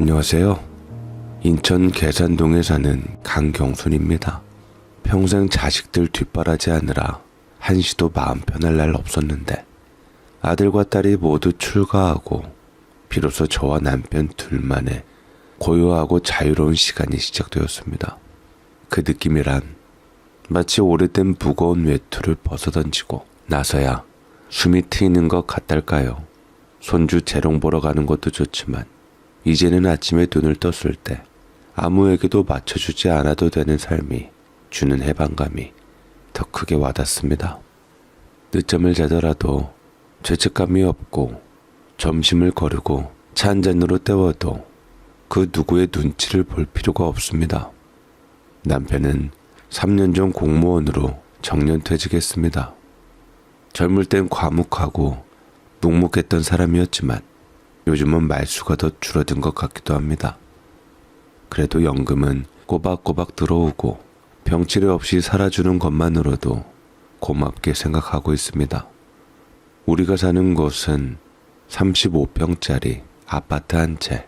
안녕하세요. 인천 계산동에 사는 강경순입니다. 평생 자식들 뒷바라지 하느라 한시도 마음 편할 날 없었는데 아들과 딸이 모두 출가하고 비로소 저와 남편 둘만의 고요하고 자유로운 시간이 시작되었습니다. 그 느낌이란 마치 오래된 무거운 외투를 벗어던지고 나서야 숨이 트이는 것 같달까요. 손주 재롱 보러 가는 것도 좋지만 이제는 아침에 눈을 떴을 때 아무에게도 맞춰주지 않아도 되는 삶이 주는 해방감이 더 크게 와닿습니다. 늦잠을 자더라도 죄책감이 없고 점심을 거르고 차 한 잔으로 때워도 그 누구의 눈치를 볼 필요가 없습니다. 남편은 3년 전 공무원으로 정년퇴직했습니다. 젊을 땐 과묵하고 묵묵했던 사람이었지만 요즘은 말수가 더 줄어든 것 같기도 합니다. 그래도 연금은 꼬박꼬박 들어오고 병치레 없이 살아주는 것만으로도 고맙게 생각하고 있습니다. 우리가 사는 곳은 35평짜리 아파트 한 채.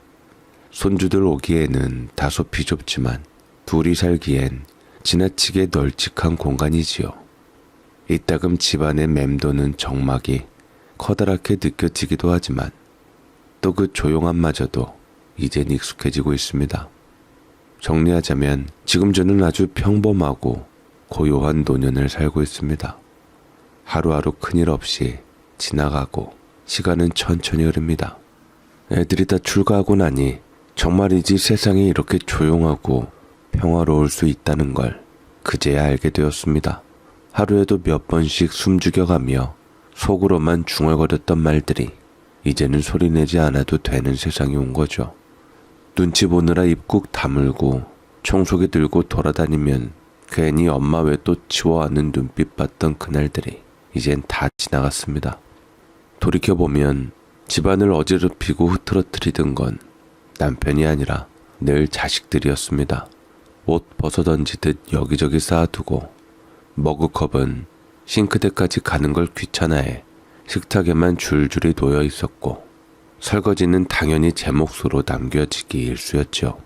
손주들 오기에는 다소 비좁지만 둘이 살기엔 지나치게 널찍한 공간이지요. 이따금 집안에 맴도는 정막이 커다랗게 느껴지기도 하지만 또 그 조용함마저도 이젠 익숙해지고 있습니다. 정리하자면 지금 저는 아주 평범하고 고요한 노년을 살고 있습니다. 하루하루 큰일 없이 지나가고 시간은 천천히 흐릅니다. 애들이 다 출가하고 나니 정말이지 세상이 이렇게 조용하고 평화로울 수 있다는 걸 그제야 알게 되었습니다. 하루에도 몇 번씩 숨죽여가며 속으로만 중얼거렸던 말들이 이제는 소리내지 않아도 되는 세상이 온 거죠. 눈치 보느라 입 꾹 다물고 청소기 들고 돌아다니면 괜히 엄마 왜 또 치워 하는 눈빛 봤던 그날들이 이젠 다 지나갔습니다. 돌이켜보면 집안을 어지럽히고 흐트러뜨리던 건 남편이 아니라 늘 자식들이었습니다. 옷 벗어던지듯 여기저기 쌓아두고 머그컵은 싱크대까지 가는 걸 귀찮아해 식탁에만 줄줄이 놓여 있었고 설거지는 당연히 제 몫으로 남겨지기 일쑤였죠.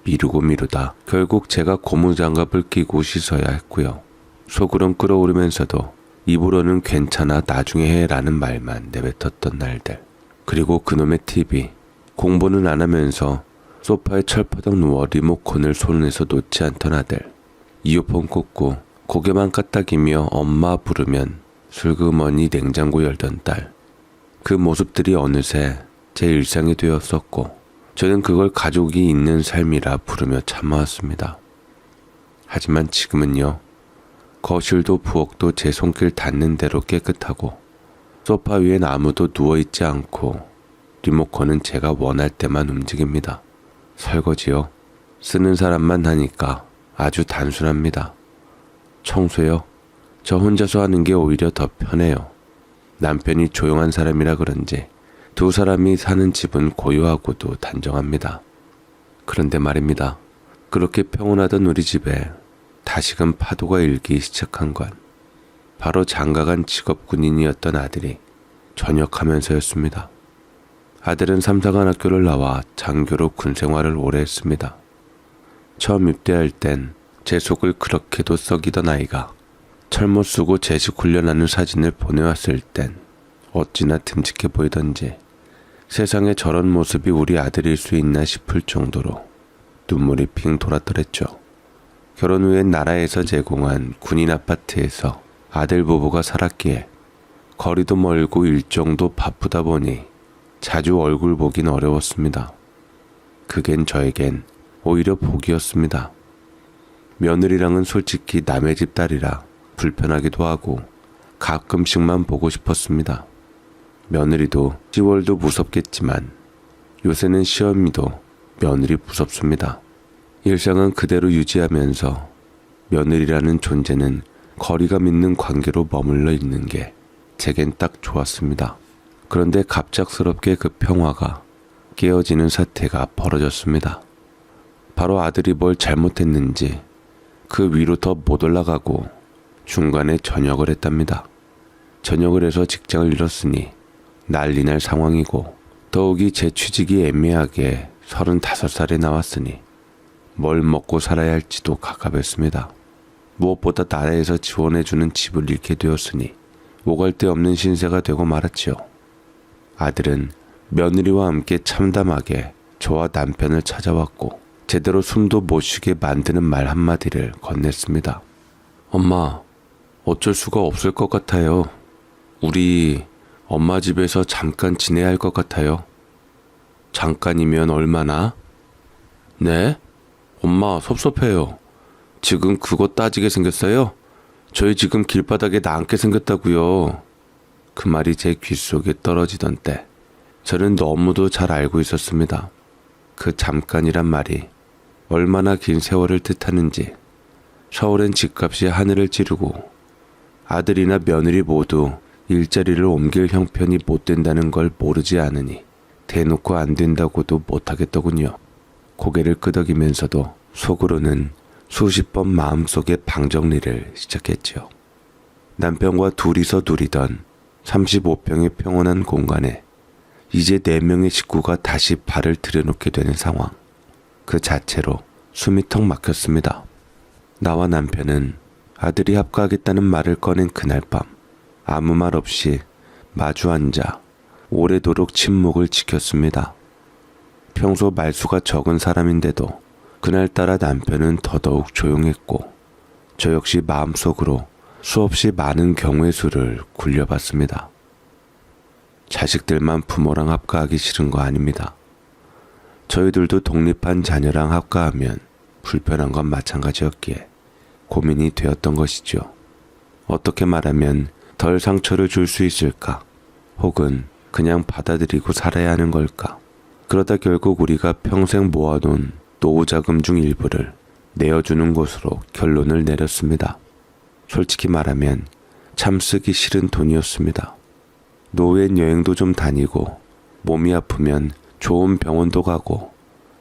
미루고 미루다 결국 제가 고무장갑을 끼고 씻어야 했고요. 속으론 끓어오르면서도 입으로는 괜찮아 나중에 해라는 말만 내뱉었던 날들. 그리고 그놈의 TV. 공부는 안 하면서 소파에 철퍼덕 누워 리모컨을 손에서 놓지 않던 아들. 이어폰 꽂고 고개만 까딱이며 엄마 부르면 슬그머니 냉장고 열던 딸. 그 모습들이 어느새 제 일상이 되었었고 저는 그걸 가족이 있는 삶이라 부르며 참아왔습니다. 하지만 지금은요. 거실도 부엌도 제 손길 닿는 대로 깨끗하고 소파 위엔 아무도 누워있지 않고 리모컨은 제가 원할 때만 움직입니다. 설거지요. 쓰는 사람만 하니까 아주 단순합니다. 청소요. 저 혼자서 하는 게 오히려 더 편해요. 남편이 조용한 사람이라 그런지 두 사람이 사는 집은 고요하고도 단정합니다. 그런데 말입니다. 그렇게 평온하던 우리 집에 다시금 파도가 일기 시작한 건 바로 장가간 직업 군인이었던 아들이 전역하면서였습니다. 아들은 삼사관 학교를 나와 장교로 군 생활을 오래 했습니다. 처음 입대할 땐 제 속을 그렇게도 썩이던 아이가 철모 쓰고 제식 훈련하는 사진을 보내왔을 땐 어찌나 듬직해 보이던지 세상에 저런 모습이 우리 아들일 수 있나 싶을 정도로 눈물이 핑 돌았더랬죠. 결혼 후엔 나라에서 제공한 군인 아파트에서 아들 부부가 살았기에 거리도 멀고 일정도 바쁘다 보니 자주 얼굴 보긴 어려웠습니다. 그겐 저에겐 오히려 복이었습니다. 며느리랑은 솔직히 남의 집 딸이라 불편하기도 하고 가끔씩만 보고 싶었습니다. 며느리도 10월도 무섭겠지만 요새는 시어미도 며느리 무섭습니다. 일상은 그대로 유지하면서 며느리라는 존재는 거리감 있는 관계로 머물러 있는 게 제겐 딱 좋았습니다. 그런데 갑작스럽게 그 평화가 깨어지는 사태가 벌어졌습니다. 바로 아들이 뭘 잘못했는지 그 위로 더 못 올라가고 중간에 전역을 했답니다. 전역을 해서 직장을 잃었으니 난리 날 상황이고 더욱이 제 취직이 애매하게 35살에 나왔으니 뭘 먹고 살아야 할지도 갑갑했습니다. 무엇보다 나라에서 지원해주는 집을 잃게 되었으니 오갈 데 없는 신세가 되고 말았지요. 아들은 며느리와 함께 참담하게 저와 남편을 찾아왔고 제대로 숨도 못 쉬게 만드는 말 한마디를 건넸습니다. 엄마, 어쩔 수가 없을 것 같아요. 우리 엄마 집에서 잠깐 지내야 할 것 같아요. 잠깐이면 얼마나? 네? 엄마 섭섭해요. 지금 그거 따지게 생겼어요? 저희 지금 길바닥에 나앉게 생겼다고요. 그 말이 제 귓속에 떨어지던 때 저는 너무도 잘 알고 있었습니다. 그 잠깐이란 말이 얼마나 긴 세월을 뜻하는지. 서울엔 집값이 하늘을 찌르고 아들이나 며느리 모두 일자리를 옮길 형편이 못 된다는 걸 모르지 않으니 대놓고 안 된다고도 못하겠더군요. 고개를 끄덕이면서도 속으로는 수십 번 마음속에 방정리를 시작했지요. 남편과 둘이서 누리던 35평의 평온한 공간에 이제 4명의 식구가 다시 발을 들여놓게 되는 상황. 그 자체로 숨이 턱 막혔습니다. 나와 남편은 아들이 합가하겠다는 말을 꺼낸 그날 밤 아무 말 없이 마주 앉아 오래도록 침묵을 지켰습니다. 평소 말수가 적은 사람인데도 그날따라 남편은 더더욱 조용했고 저 역시 마음속으로 수없이 많은 경우의 수를 굴려봤습니다. 자식들만 부모랑 합가하기 싫은 거 아닙니다. 저희들도 독립한 자녀랑 합가하면 불편한 건 마찬가지였기에 고민이 되었던 것이죠. 어떻게 말하면 덜 상처를 줄 수 있을까? 혹은 그냥 받아들이고 살아야 하는 걸까? 그러다 결국 우리가 평생 모아놓은 노후자금 중 일부를 내어주는 것으로 결론을 내렸습니다. 솔직히 말하면 참 쓰기 싫은 돈이었습니다. 노후엔 여행도 좀 다니고 몸이 아프면 좋은 병원도 가고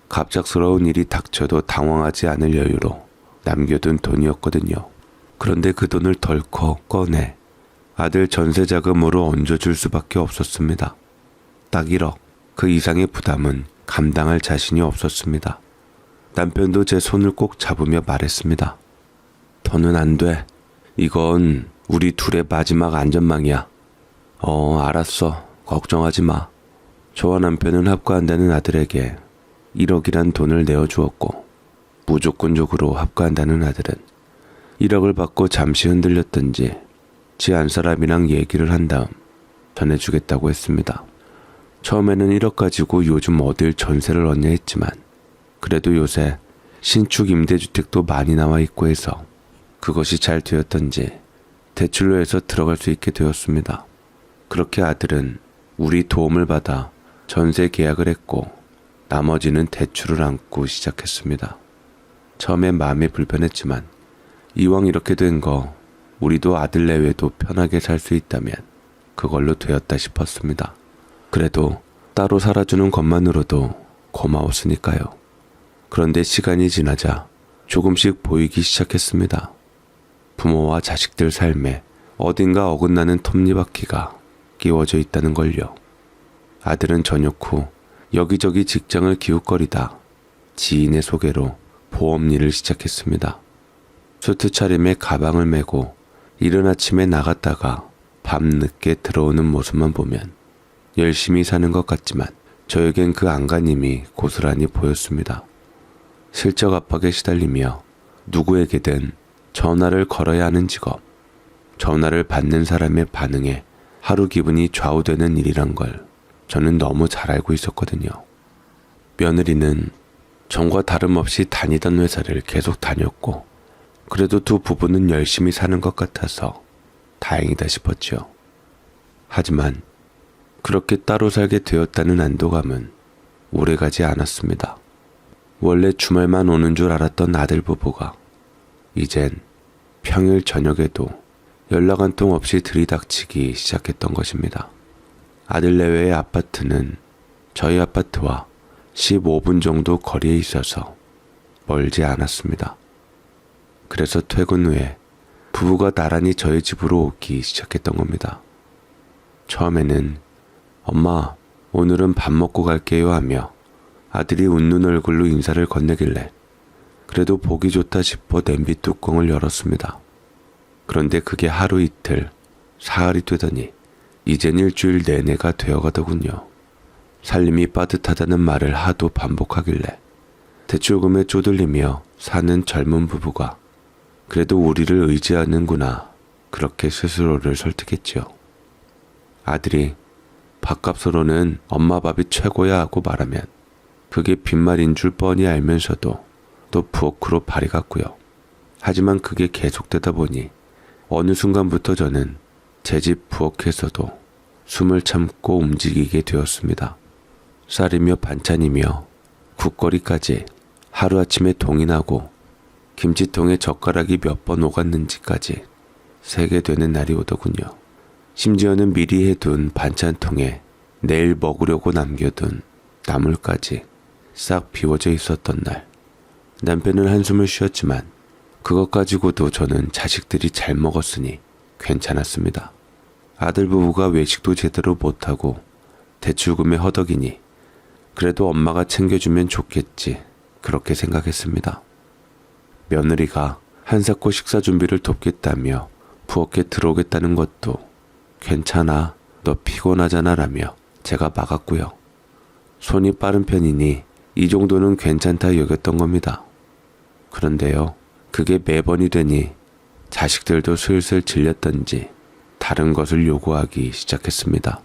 갑작스러운 일이 닥쳐도 당황하지 않을 여유로 남겨둔 돈이었거든요. 그런데 그 돈을 덜컥 꺼내 아들 전세 자금으로 얹어줄 수밖에 없었습니다. 딱 1억, 그 이상의 부담은 감당할 자신이 없었습니다. 남편도 제 손을 꼭 잡으며 말했습니다. 더는 안 돼. 이건 우리 둘의 마지막 안전망이야. 알았어. 걱정하지 마. 저와 남편은 합가한다는 아들에게 1억이란 돈을 내어주었고 무조건적으로 합가한다는 아들은 1억을 받고 잠시 흔들렸던지 지 안사람이랑 얘기를 한 다음 전해주겠다고 했습니다. 처음에는 1억 가지고 요즘 어딜 전세를 얻냐 했지만 그래도 요새 신축 임대주택도 많이 나와 있고 해서 그것이 잘 되었던지 대출로 해서 들어갈 수 있게 되었습니다. 그렇게 아들은 우리 도움을 받아 전세 계약을 했고 나머지는 대출을 안고 시작했습니다. 처음엔 마음이 불편했지만 이왕 이렇게 된 거 우리도 아들 내외도 편하게 살 수 있다면 그걸로 되었다 싶었습니다. 그래도 따로 살아주는 것만으로도 고마웠으니까요. 그런데 시간이 지나자 조금씩 보이기 시작했습니다. 부모와 자식들 삶에 어딘가 어긋나는 톱니바퀴가 끼워져 있다는 걸요. 아들은 저녁 후 여기저기 직장을 기웃거리다 지인의 소개로 보험 일을 시작했습니다. 수트 차림에 가방을 메고 이른 아침에 나갔다가 밤늦게 들어오는 모습만 보면 열심히 사는 것 같지만 저에겐 그 안간힘이 고스란히 보였습니다. 실적 압박에 시달리며 누구에게든 전화를 걸어야 하는 직업, 전화를 받는 사람의 반응에 하루 기분이 좌우되는 일이란 걸 저는 너무 잘 알고 있었거든요. 며느리는 전과 다름없이 다니던 회사를 계속 다녔고 그래도 두 부부는 열심히 사는 것 같아서 다행이다 싶었죠. 하지만 그렇게 따로 살게 되었다는 안도감은 오래가지 않았습니다. 원래 주말만 오는 줄 알았던 아들 부부가 이젠 평일 저녁에도 연락 한 통 없이 들이닥치기 시작했던 것입니다. 아들 내외의 아파트는 저희 아파트와 15분 정도 거리에 있어서 멀지 않았습니다. 그래서 퇴근 후에 부부가 나란히 저희 집으로 오기 시작했던 겁니다. 처음에는 엄마, 오늘은 밥 먹고 갈게요 하며 아들이 웃는 얼굴로 인사를 건네길래 그래도 보기 좋다 싶어 냄비 뚜껑을 열었습니다. 그런데 그게 하루 이틀, 사흘이 되더니 이젠 일주일 내내가 되어가더군요. 살림이 빠듯하다는 말을 하도 반복하길래 대출금에 쪼들리며 사는 젊은 부부가 그래도 우리를 의지하는구나, 그렇게 스스로를 설득했지요. 아들이 밥값으로는 엄마 밥이 최고야 하고 말하면 그게 빈말인 줄 뻔히 알면서도 또 부엌으로 발이 갔고요. 하지만 그게 계속되다 보니 어느 순간부터 저는 제 집 부엌에서도 숨을 참고 움직이게 되었습니다. 쌀이며 반찬이며 국거리까지 하루아침에 동인하고 김치통에 젓가락이 몇 번 오갔는지까지 세게 되는 날이 오더군요. 심지어는 미리 해둔 반찬통에 내일 먹으려고 남겨둔 나물까지 싹 비워져 있었던 날, 남편은 한숨을 쉬었지만 그것 가지고도 저는 자식들이 잘 먹었으니 괜찮았습니다. 아들 부부가 외식도 제대로 못하고 대출금에 허덕이니 그래도 엄마가 챙겨주면 좋겠지, 그렇게 생각했습니다. 며느리가 한사코 식사 준비를 돕겠다며 부엌에 들어오겠다는 것도 괜찮아, 너 피곤하잖아 라며 제가 막았고요. 손이 빠른 편이니 이 정도는 괜찮다 여겼던 겁니다. 그런데요, 그게 매번이 되니 자식들도 슬슬 질렸던지 다른 것을 요구하기 시작했습니다.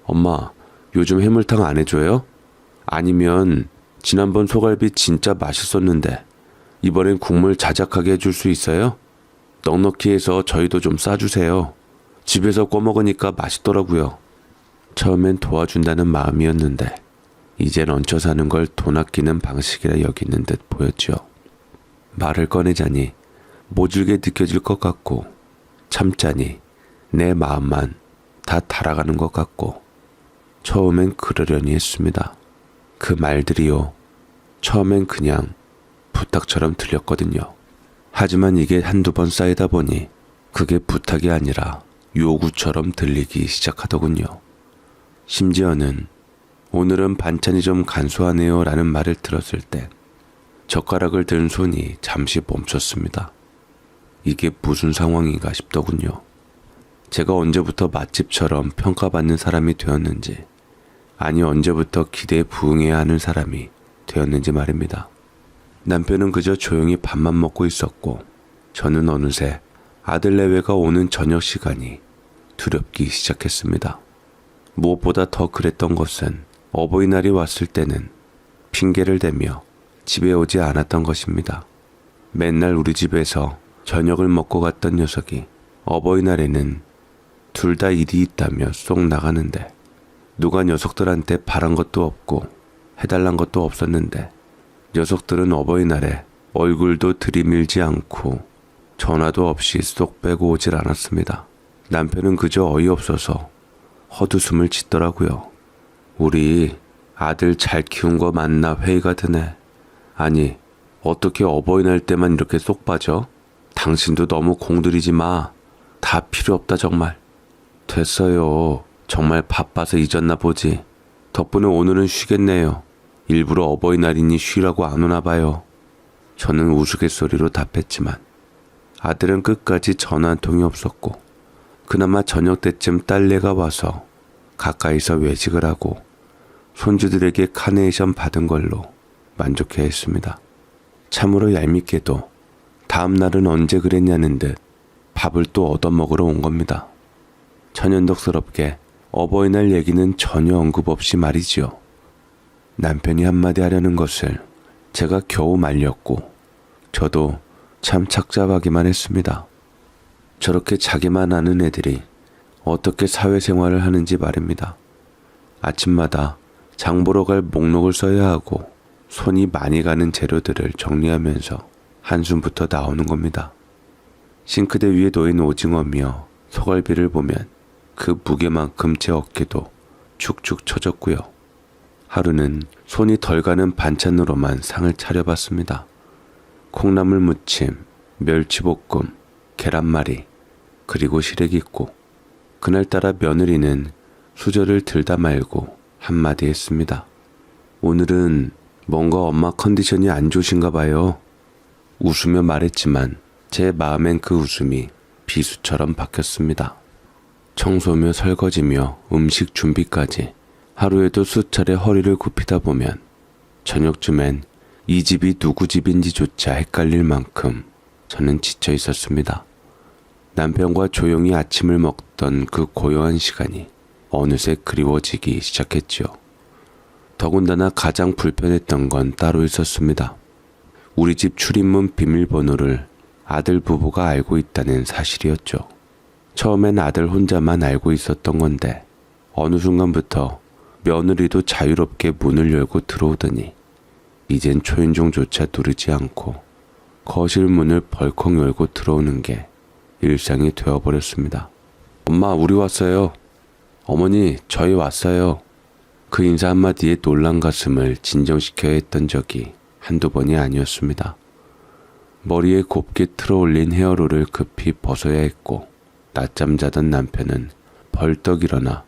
엄마, 요즘 해물탕 안 해줘요? 아니면 지난번 소갈비 진짜 맛있었는데 이번엔 국물 자작하게 해줄 수 있어요? 넉넉히 해서 저희도 좀 싸주세요. 집에서 꺼먹으니까 맛있더라고요. 처음엔 도와준다는 마음이었는데 이젠 얹혀 사는 걸 돈 아끼는 방식이라 여기는 듯 보였죠. 말을 꺼내자니 모질게 느껴질 것 같고 참자니 내 마음만 다 달아가는 것 같고 처음엔 그러려니 했습니다. 그 말들이요, 처음엔 그냥 부탁처럼 들렸거든요. 하지만 이게 한두 번 쌓이다 보니 그게 부탁이 아니라 요구처럼 들리기 시작하더군요. 심지어는 오늘은 반찬이 좀 간소하네요 라는 말을 들었을 때 젓가락을 든 손이 잠시 멈췄습니다. 이게 무슨 상황인가 싶더군요. 제가 언제부터 맛집처럼 평가받는 사람이 되었는지, 아니 언제부터 기대에 부응해야 하는 사람이 되었는지 말입니다. 남편은 그저 조용히 밥만 먹고 있었고 저는 어느새 아들 내외가 오는 저녁 시간이 두렵기 시작했습니다. 무엇보다 더 그랬던 것은 어버이날이 왔을 때는 핑계를 대며 집에 오지 않았던 것입니다. 맨날 우리 집에서 저녁을 먹고 갔던 녀석이 어버이날에는 둘 다 일이 있다며 쏙 나가는데 누가 녀석들한테 바란 것도 없고 해달란 것도 없었는데 녀석들은 어버이날에 얼굴도 들이밀지 않고 전화도 없이 쏙 빼고 오질 않았습니다. 남편은 그저 어이없어서 헛웃음을 짓더라고요. 우리 아들 잘 키운 거 맞나 회의가 드네. 아니, 어떻게 어버이날 때만 이렇게 쏙 빠져? 당신도 너무 공들이지 마. 다 필요 없다 정말. 됐어요. 정말 바빠서 잊었나 보지. 덕분에 오늘은 쉬겠네요. 일부러 어버이날이니 쉬라고 안 오나 봐요. 저는 우스갯소리로 답했지만 아들은 끝까지 전화 한 통이 없었고 그나마 저녁 때쯤 딸내가 와서 가까이서 외식을 하고 손주들에게 카네이션 받은 걸로 만족해 했습니다. 참으로 얄밉게도 다음 날은 언제 그랬냐는 듯 밥을 또 얻어먹으러 온 겁니다. 천연덕스럽게 어버이날 얘기는 전혀 언급 없이 말이지요. 남편이 한마디 하려는 것을 제가 겨우 말렸고 저도 참 착잡하기만 했습니다. 저렇게 자기만 아는 애들이 어떻게 사회생활을 하는지 말입니다. 아침마다 장 보러 갈 목록을 써야 하고 손이 많이 가는 재료들을 정리하면서 한숨부터 나오는 겁니다. 싱크대 위에 놓인 오징어며 소갈비를 보면 그 무게만큼 제 어깨도 축축 처졌고요. 하루는 손이 덜 가는 반찬으로만 상을 차려봤습니다. 콩나물 무침, 멸치볶음, 계란말이, 그리고 시래기국. 그날따라 며느리는 수저를 들다 말고 한마디 했습니다. 오늘은 뭔가 엄마 컨디션이 안 좋으신가 봐요. 웃으며 말했지만 제 마음엔 그 웃음이 비수처럼 바뀌었습니다. 청소며 설거지며 음식 준비까지 하루에도 수차례 허리를 굽히다 보면 저녁쯤엔 이 집이 누구 집인지조차 헷갈릴 만큼 저는 지쳐 있었습니다. 남편과 조용히 아침을 먹던 그 고요한 시간이 어느새 그리워지기 시작했지요. 더군다나 가장 불편했던 건 따로 있었습니다. 우리 집 출입문 비밀번호를 아들 부부가 알고 있다는 사실이었죠. 처음엔 아들 혼자만 알고 있었던 건데 어느 순간부터 며느리도 자유롭게 문을 열고 들어오더니 이젠 초인종조차 누르지 않고 거실 문을 벌컥 열고 들어오는 게 일상이 되어버렸습니다. 엄마, 우리 왔어요. 어머니, 저희 왔어요. 그 인사 한마디에 놀란 가슴을 진정시켜야 했던 적이 한두 번이 아니었습니다. 머리에 곱게 틀어올린 헤어롤을 급히 벗어야 했고 낮잠 자던 남편은 벌떡 일어나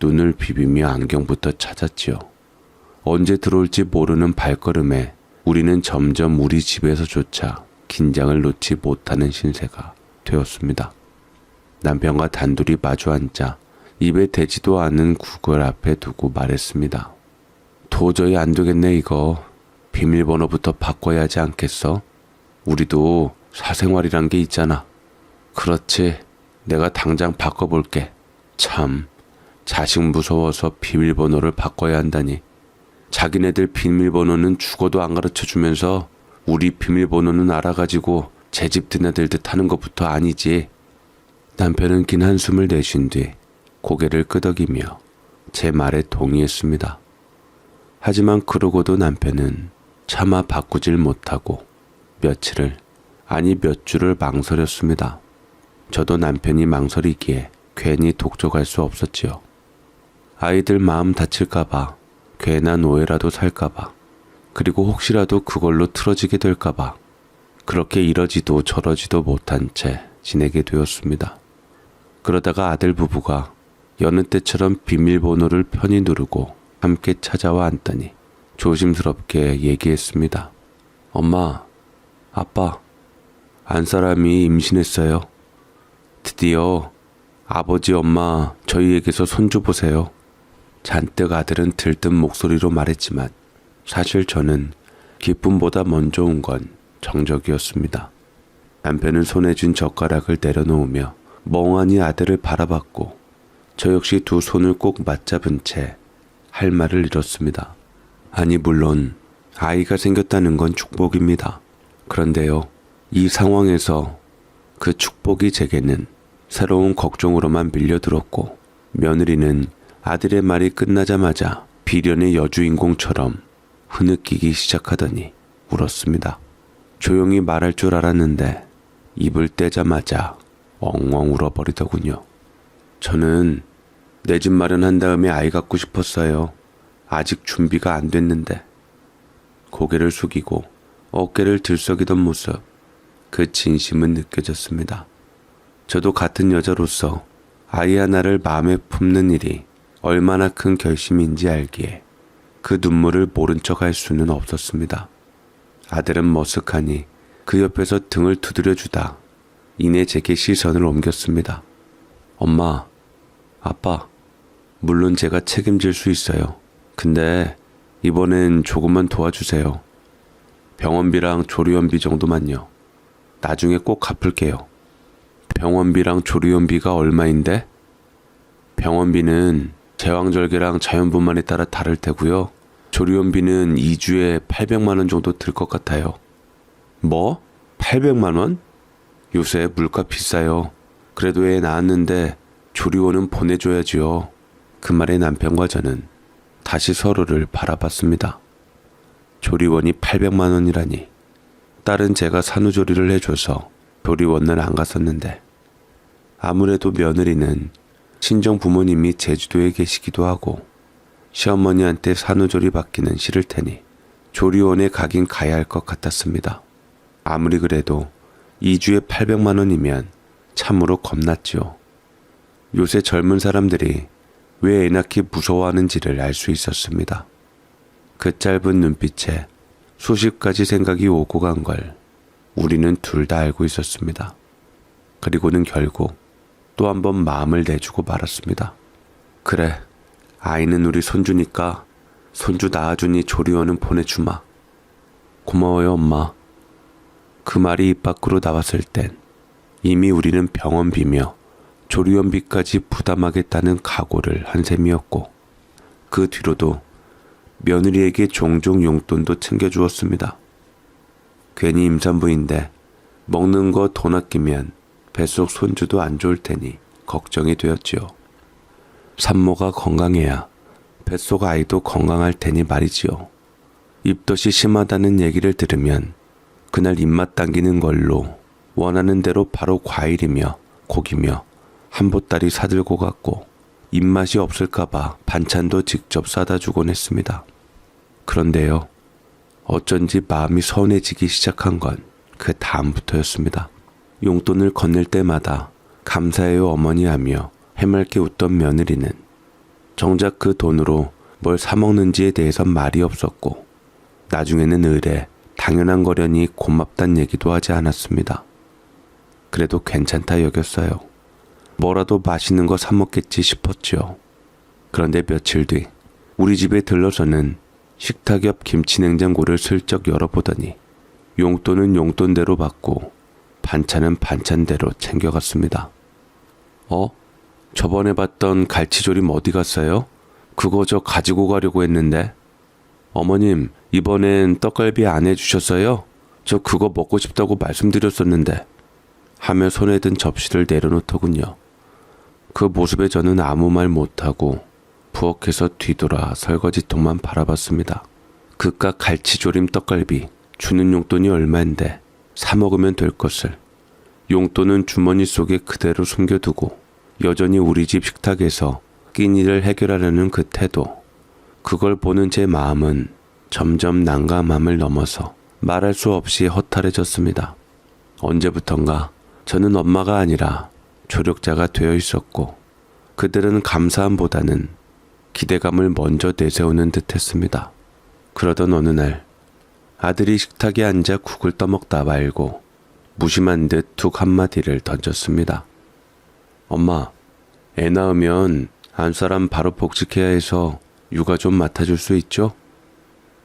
눈을 비비며 안경부터 찾았지요. 언제 들어올지 모르는 발걸음에 우리는 점점 우리 집에서조차 긴장을 놓지 못하는 신세가 되었습니다. 남편과 단둘이 마주 앉아 입에 대지도 않은 국을 앞에 두고 말했습니다. 도저히 안 되겠네 이거. 비밀번호부터 바꿔야 하지 않겠어? 우리도 사생활이란 게 있잖아. 그렇지. 내가 당장 바꿔볼게. 참, 자식 무서워서 비밀번호를 바꿔야 한다니. 자기네들 비밀번호는 죽어도 안 가르쳐주면서 우리 비밀번호는 알아가지고 제 집 드나들듯 하는 것부터 아니지. 남편은 긴 한숨을 내쉰 뒤 고개를 끄덕이며 제 말에 동의했습니다. 하지만 그러고도 남편은 차마 바꾸질 못하고 며칠을, 아니 몇 주를 망설였습니다. 저도 남편이 망설이기에 괜히 독촉할 수 없었지요. 아이들 마음 다칠까봐, 괜한 오해라도 살까봐, 그리고 혹시라도 그걸로 틀어지게 될까봐 그렇게 이러지도 저러지도 못한 채 지내게 되었습니다. 그러다가 아들 부부가 여느 때처럼 비밀번호를 편히 누르고 함께 찾아와 앉더니 조심스럽게 얘기했습니다. 엄마, 아빠, 안사람이 임신했어요. 드디어 아버지, 엄마, 저희에게서 손주 보세요. 잔뜩 아들은 들뜬 목소리로 말했지만 사실 저는 기쁨보다 먼저 온 건 정적이었습니다. 남편은 손에 준 젓가락을 내려놓으며 멍하니 아들을 바라봤고 저 역시 두 손을 꼭 맞잡은 채 할 말을 잃었습니다. 아니 물론 아이가 생겼다는 건 축복입니다. 그런데요, 이 상황에서 그 축복이 제게는 새로운 걱정으로만 밀려들었고 며느리는 아들의 말이 끝나자마자 비련의 여주인공처럼 흐느끼기 시작하더니 울었습니다. 조용히 말할 줄 알았는데 입을 떼자마자 엉엉 울어버리더군요. 저는 내 집 마련한 다음에 아이 갖고 싶었어요. 아직 준비가 안 됐는데. 고개를 숙이고 어깨를 들썩이던 모습, 그 진심은 느껴졌습니다. 저도 같은 여자로서 아이 하나를 마음에 품는 일이 얼마나 큰 결심인지 알기에 그 눈물을 모른 척 할 수는 없었습니다. 아들은 머쓱하니 그 옆에서 등을 두드려주다 이내 제게 시선을 옮겼습니다. 엄마, 아빠, 물론 제가 책임질 수 있어요. 근데 이번엔 조금만 도와주세요. 병원비랑 조리원비 정도만요. 나중에 꼭 갚을게요. 병원비랑 조리원비가 얼마인데? 병원비는 제왕절개랑 자연분만에 따라 다를 테고요. 조리원비는 2주에 800만 원 정도 들 것 같아요. 뭐? 800만 원? 요새 물가 비싸요. 그래도 애 낳았는데 조리원은 보내줘야지요. 그 말에 남편과 저는 다시 서로를 바라봤습니다. 조리원이 800만 원이라니. 딸은 제가 산후조리를 해줘서 조리원을 안 갔었는데 아무래도 며느리는 친정 부모님이 제주도에 계시기도 하고 시어머니한테 산후조리 받기는 싫을 테니 조리원에 가긴 가야 할 것 같았습니다. 아무리 그래도 2주에 800만 원이면 참으로 겁났죠. 요새 젊은 사람들이 왜 애 낳기 무서워하는지를 알 수 있었습니다. 그 짧은 눈빛에 수십 가지 생각이 오고 간 걸 우리는 둘 다 알고 있었습니다. 그리고는 결국 또 한 번 마음을 내주고 말았습니다. 그래, 아이는 우리 손주니까 손주 낳아주니 조리원은 보내주마. 고마워요, 엄마. 그 말이 입 밖으로 나왔을 땐 이미 우리는 병원비며 조리원비까지 부담하겠다는 각오를 한 셈이었고, 그 뒤로도 며느리에게 종종 용돈도 챙겨주었습니다. 괜히 임산부인데 먹는 거 돈 아끼면 뱃속 손주도 안 좋을 테니 걱정이 되었지요. 산모가 건강해야 뱃속 아이도 건강할 테니 말이지요. 입덧이 심하다는 얘기를 들으면 그날 입맛 당기는 걸로 원하는 대로 바로 과일이며 고기며 한보따리 사들고 갔고, 입맛이 없을까봐 반찬도 직접 사다 주곤 했습니다. 그런데요, 어쩐지 마음이 서운해지기 시작한 건 그 다음부터였습니다. 용돈을 건넬 때마다 감사해요 어머니 하며 해맑게 웃던 며느리는 정작 그 돈으로 뭘 사먹는지에 대해선 말이 없었고, 나중에는 의례 당연한 거려니 고맙단 얘기도 하지 않았습니다. 그래도 괜찮다 여겼어요. 뭐라도 맛있는 거 사먹겠지 싶었죠. 그런데 며칠 뒤 우리 집에 들러서는 식탁 옆 김치냉장고를 슬쩍 열어보더니 용돈은 용돈대로 받고 반찬은 반찬대로 챙겨갔습니다. 저번에 봤던 갈치조림 어디 갔어요? 그거 저 가지고 가려고 했는데. 어머님, 이번엔 떡갈비 안 해주셨어요? 저 그거 먹고 싶다고 말씀드렸었는데. 하며 손에 든 접시를 내려놓더군요. 그 모습에 저는 아무 말 못하고 부엌에서 뒤돌아 설거지통만 바라봤습니다. 그깟 갈치조림 떡갈비 주는 용돈이 얼마인데 사 먹으면 될 것을 용돈은 주머니 속에 그대로 숨겨두고 여전히 우리 집 식탁에서 끼니를 해결하려는 그 태도, 그걸 보는 제 마음은 점점 난감함을 넘어서 말할 수 없이 허탈해졌습니다. 언제부턴가 저는 엄마가 아니라 조력자가 되어 있었고, 그들은 감사함보다는 기대감을 먼저 내세우는 듯 했습니다. 그러던 어느 날 아들이 식탁에 앉아 국을 떠먹다 말고 무심한 듯 툭 한마디를 던졌습니다. 엄마, 애 낳으면 안사람 바로 복직해야 해서 육아 좀 맡아줄 수 있죠?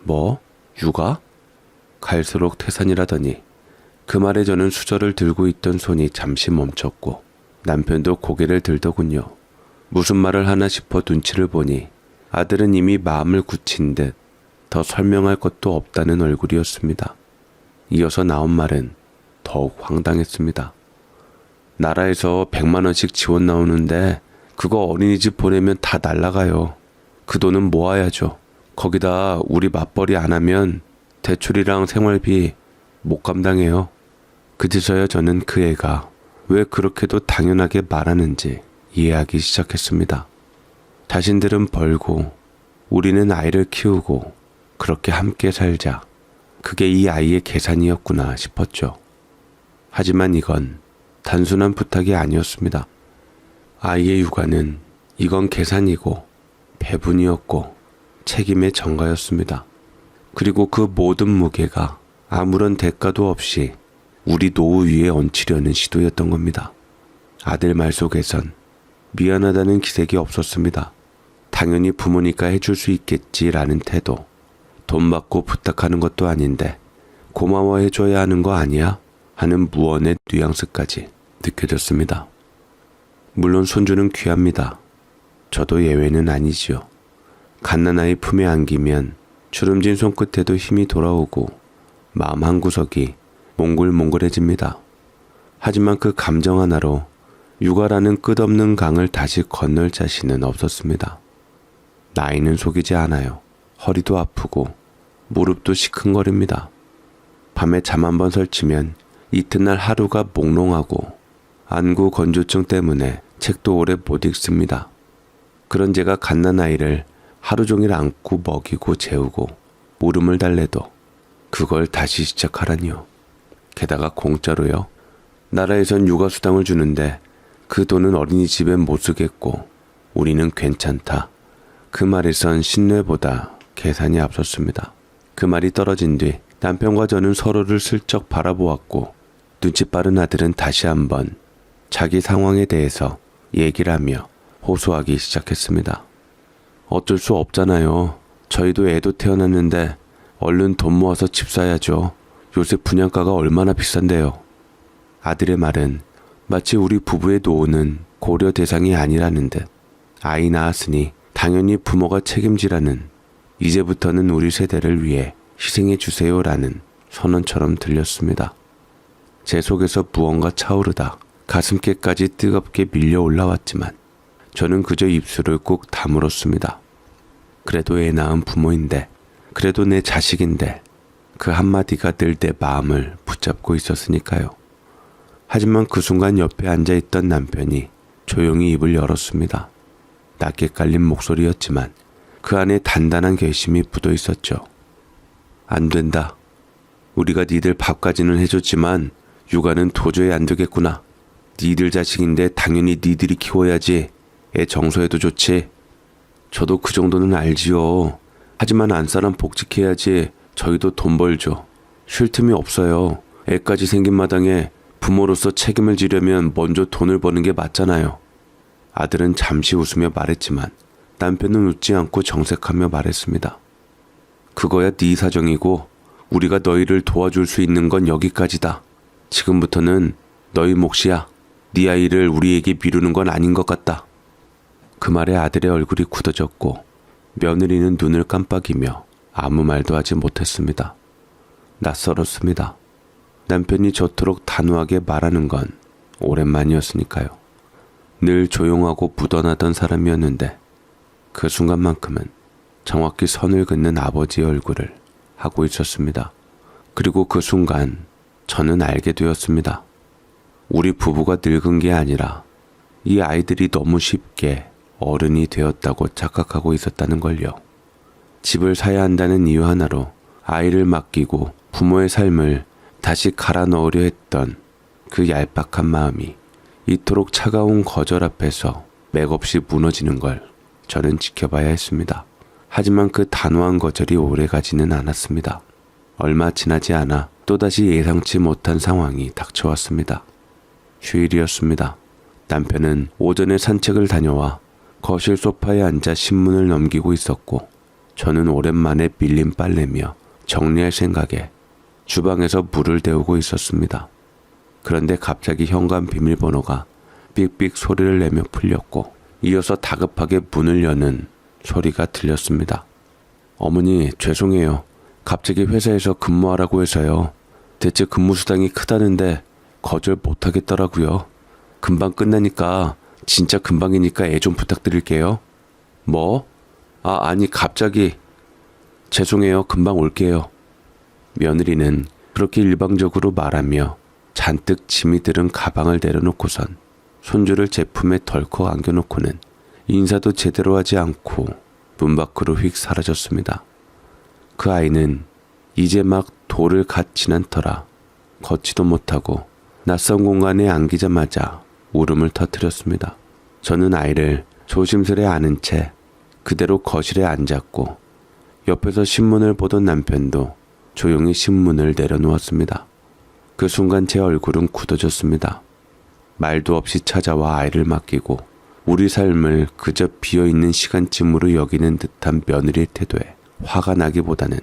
뭐? 육아? 갈수록 태산이라더니 그 말에 저는 수저를 들고 있던 손이 잠시 멈췄고 남편도 고개를 들더군요. 무슨 말을 하나 싶어 눈치를 보니 아들은 이미 마음을 굳힌 듯 더 설명할 것도 없다는 얼굴이었습니다. 이어서 나온 말은 더욱 황당했습니다. 나라에서 100만 원씩 지원 나오는데 그거 어린이집 보내면 다 날라가요. 그 돈은 모아야죠. 거기다 우리 맞벌이 안 하면 대출이랑 생활비 못 감당해요. 그제서야 저는 그 애가 왜 그렇게도 당연하게 말하는지 이해하기 시작했습니다. 자신들은 벌고 우리는 아이를 키우고 그렇게 함께 살자. 그게 이 아이의 계산이었구나 싶었죠. 하지만 이건 단순한 부탁이 아니었습니다. 아이의 육아는 이건 계산이고 배분이었고 책임의 전가였습니다. 그리고 그 모든 무게가 아무런 대가도 없이 우리 노후 위에 얹히려는 시도였던 겁니다. 아들 말 속에선 미안하다는 기색이 없었습니다. 당연히 부모니까 해줄 수 있겠지라는 태도. 돈 받고 부탁하는 것도 아닌데 고마워해줘야 하는 거 아니야? 하는 무언의 뉘앙스까지 느껴졌습니다. 물론 손주는 귀합니다. 저도 예외는 아니지요. 갓난아이 품에 안기면 주름진 손끝에도 힘이 돌아오고 마음 한구석이 몽글몽글해집니다. 하지만 그 감정 하나로 육아라는 끝없는 강을 다시 건널 자신은 없었습니다. 나이는 속이지 않아요. 허리도 아프고 무릎도 시큰거립니다. 밤에 잠 한 번 설치면 이튿날 하루가 몽롱하고 안구 건조증 때문에 책도 오래 못 읽습니다. 그런 제가 갓난아이를 하루 종일 안고 먹이고 재우고 울음을 달래도 그걸 다시 시작하라니요. 게다가 공짜로요. 나라에선 육아수당을 주는데 그 돈은 어린이집엔 못 쓰겠고 우리는 괜찮다. 그 말에선 신뢰보다 계산이 앞섰습니다. 그 말이 떨어진 뒤 남편과 저는 서로를 슬쩍 바라보았고 눈치 빠른 아들은 다시 한번 자기 상황에 대해서 얘기를 하며 호소하기 시작했습니다. 어쩔 수 없잖아요. 저희도 애도 태어났는데 얼른 돈 모아서 집 사야죠. 요새 분양가가 얼마나 비싼데요. 아들의 말은 마치 우리 부부의 노후는 고려 대상이 아니라는 듯 아이 낳았으니 당연히 부모가 책임지라는 이제부터는 우리 세대를 위해 희생해 주세요라는 선언처럼 들렸습니다. 제 속에서 무언가 차오르다 가슴께까지 뜨겁게 밀려 올라왔지만 저는 그저 입술을 꾹 다물었습니다. 그래도 애 낳은 부모인데, 그래도 내 자식인데 그 한마디가 늘 내 마음을 붙잡고 있었으니까요. 하지만 그 순간 옆에 앉아있던 남편이 조용히 입을 열었습니다. 낮게 깔린 목소리였지만 그 안에 단단한 결심이 묻어 있었죠. 안 된다. 우리가 니들 밥까지는 해줬지만 육아는 도저히 안 되겠구나. 니들 자식인데 당연히 니들이 키워야지. 애 정서에도 좋지. 저도 그 정도는 알지요. 하지만 안사람 복직해야지. 저희도 돈 벌죠. 쉴 틈이 없어요. 애까지 생긴 마당에 부모로서 책임을 지려면 먼저 돈을 버는 게 맞잖아요. 아들은 잠시 웃으며 말했지만 남편은 웃지 않고 정색하며 말했습니다. 그거야 네 사정이고 우리가 너희를 도와줄 수 있는 건 여기까지다. 지금부터는 너희 몫이야. 네 아이를 우리에게 미루는 건 아닌 것 같다. 그 말에 아들의 얼굴이 굳어졌고 며느리는 눈을 깜빡이며 아무 말도 하지 못했습니다. 낯설었습니다. 남편이 저토록 단호하게 말하는 건 오랜만이었으니까요. 늘 조용하고 묻어나던 사람이었는데 그 순간만큼은 정확히 선을 긋는 아버지의 얼굴을 하고 있었습니다. 그리고 그 순간 저는 알게 되었습니다. 우리 부부가 늙은 게 아니라 이 아이들이 너무 쉽게 어른이 되었다고 착각하고 있었다는 걸요. 집을 사야 한다는 이유 하나로 아이를 맡기고 부모의 삶을 다시 갈아 넣으려 했던 그 얄팍한 마음이 이토록 차가운 거절 앞에서 맥없이 무너지는 걸 저는 지켜봐야 했습니다. 하지만 그 단호한 거절이 오래가지는 않았습니다. 얼마 지나지 않아 또다시 예상치 못한 상황이 닥쳐왔습니다. 휴일이었습니다. 남편은 오전에 산책을 다녀와 거실 소파에 앉아 신문을 넘기고 있었고 저는 오랜만에 밀린 빨래며 정리할 생각에 주방에서 물을 데우고 있었습니다. 그런데 갑자기 현관 비밀번호가 삑삑 소리를 내며 풀렸고 이어서 다급하게 문을 여는 소리가 들렸습니다. 어머니, 죄송해요. 갑자기 회사에서 근무하라고 해서요. 대체 근무 수당이 크다는데 거절 못하겠더라고요. 금방 끝나니까 진짜 금방이니까 애 좀 부탁드릴게요. 뭐? 아니 갑자기. 죄송해요. 금방 올게요. 며느리는 그렇게 일방적으로 말하며 잔뜩 짐이 들은 가방을 내려놓고선 손주를 제품에 덜컥 안겨놓고는 인사도 제대로 하지 않고 문 밖으로 휙 사라졌습니다. 그 아이는 이제 막 돌을 갓 지난 터라 걷지도 못하고 낯선 공간에 안기자마자 울음을 터뜨렸습니다. 저는 아이를 조심스레 안은 채 그대로 거실에 앉았고 옆에서 신문을 보던 남편도 조용히 신문을 내려놓았습니다. 그 순간 제 얼굴은 굳어졌습니다. 말도 없이 찾아와 아이를 맡기고 우리 삶을 그저 비어있는 시간쯤으로 여기는 듯한 며느리의 태도에 화가 나기보다는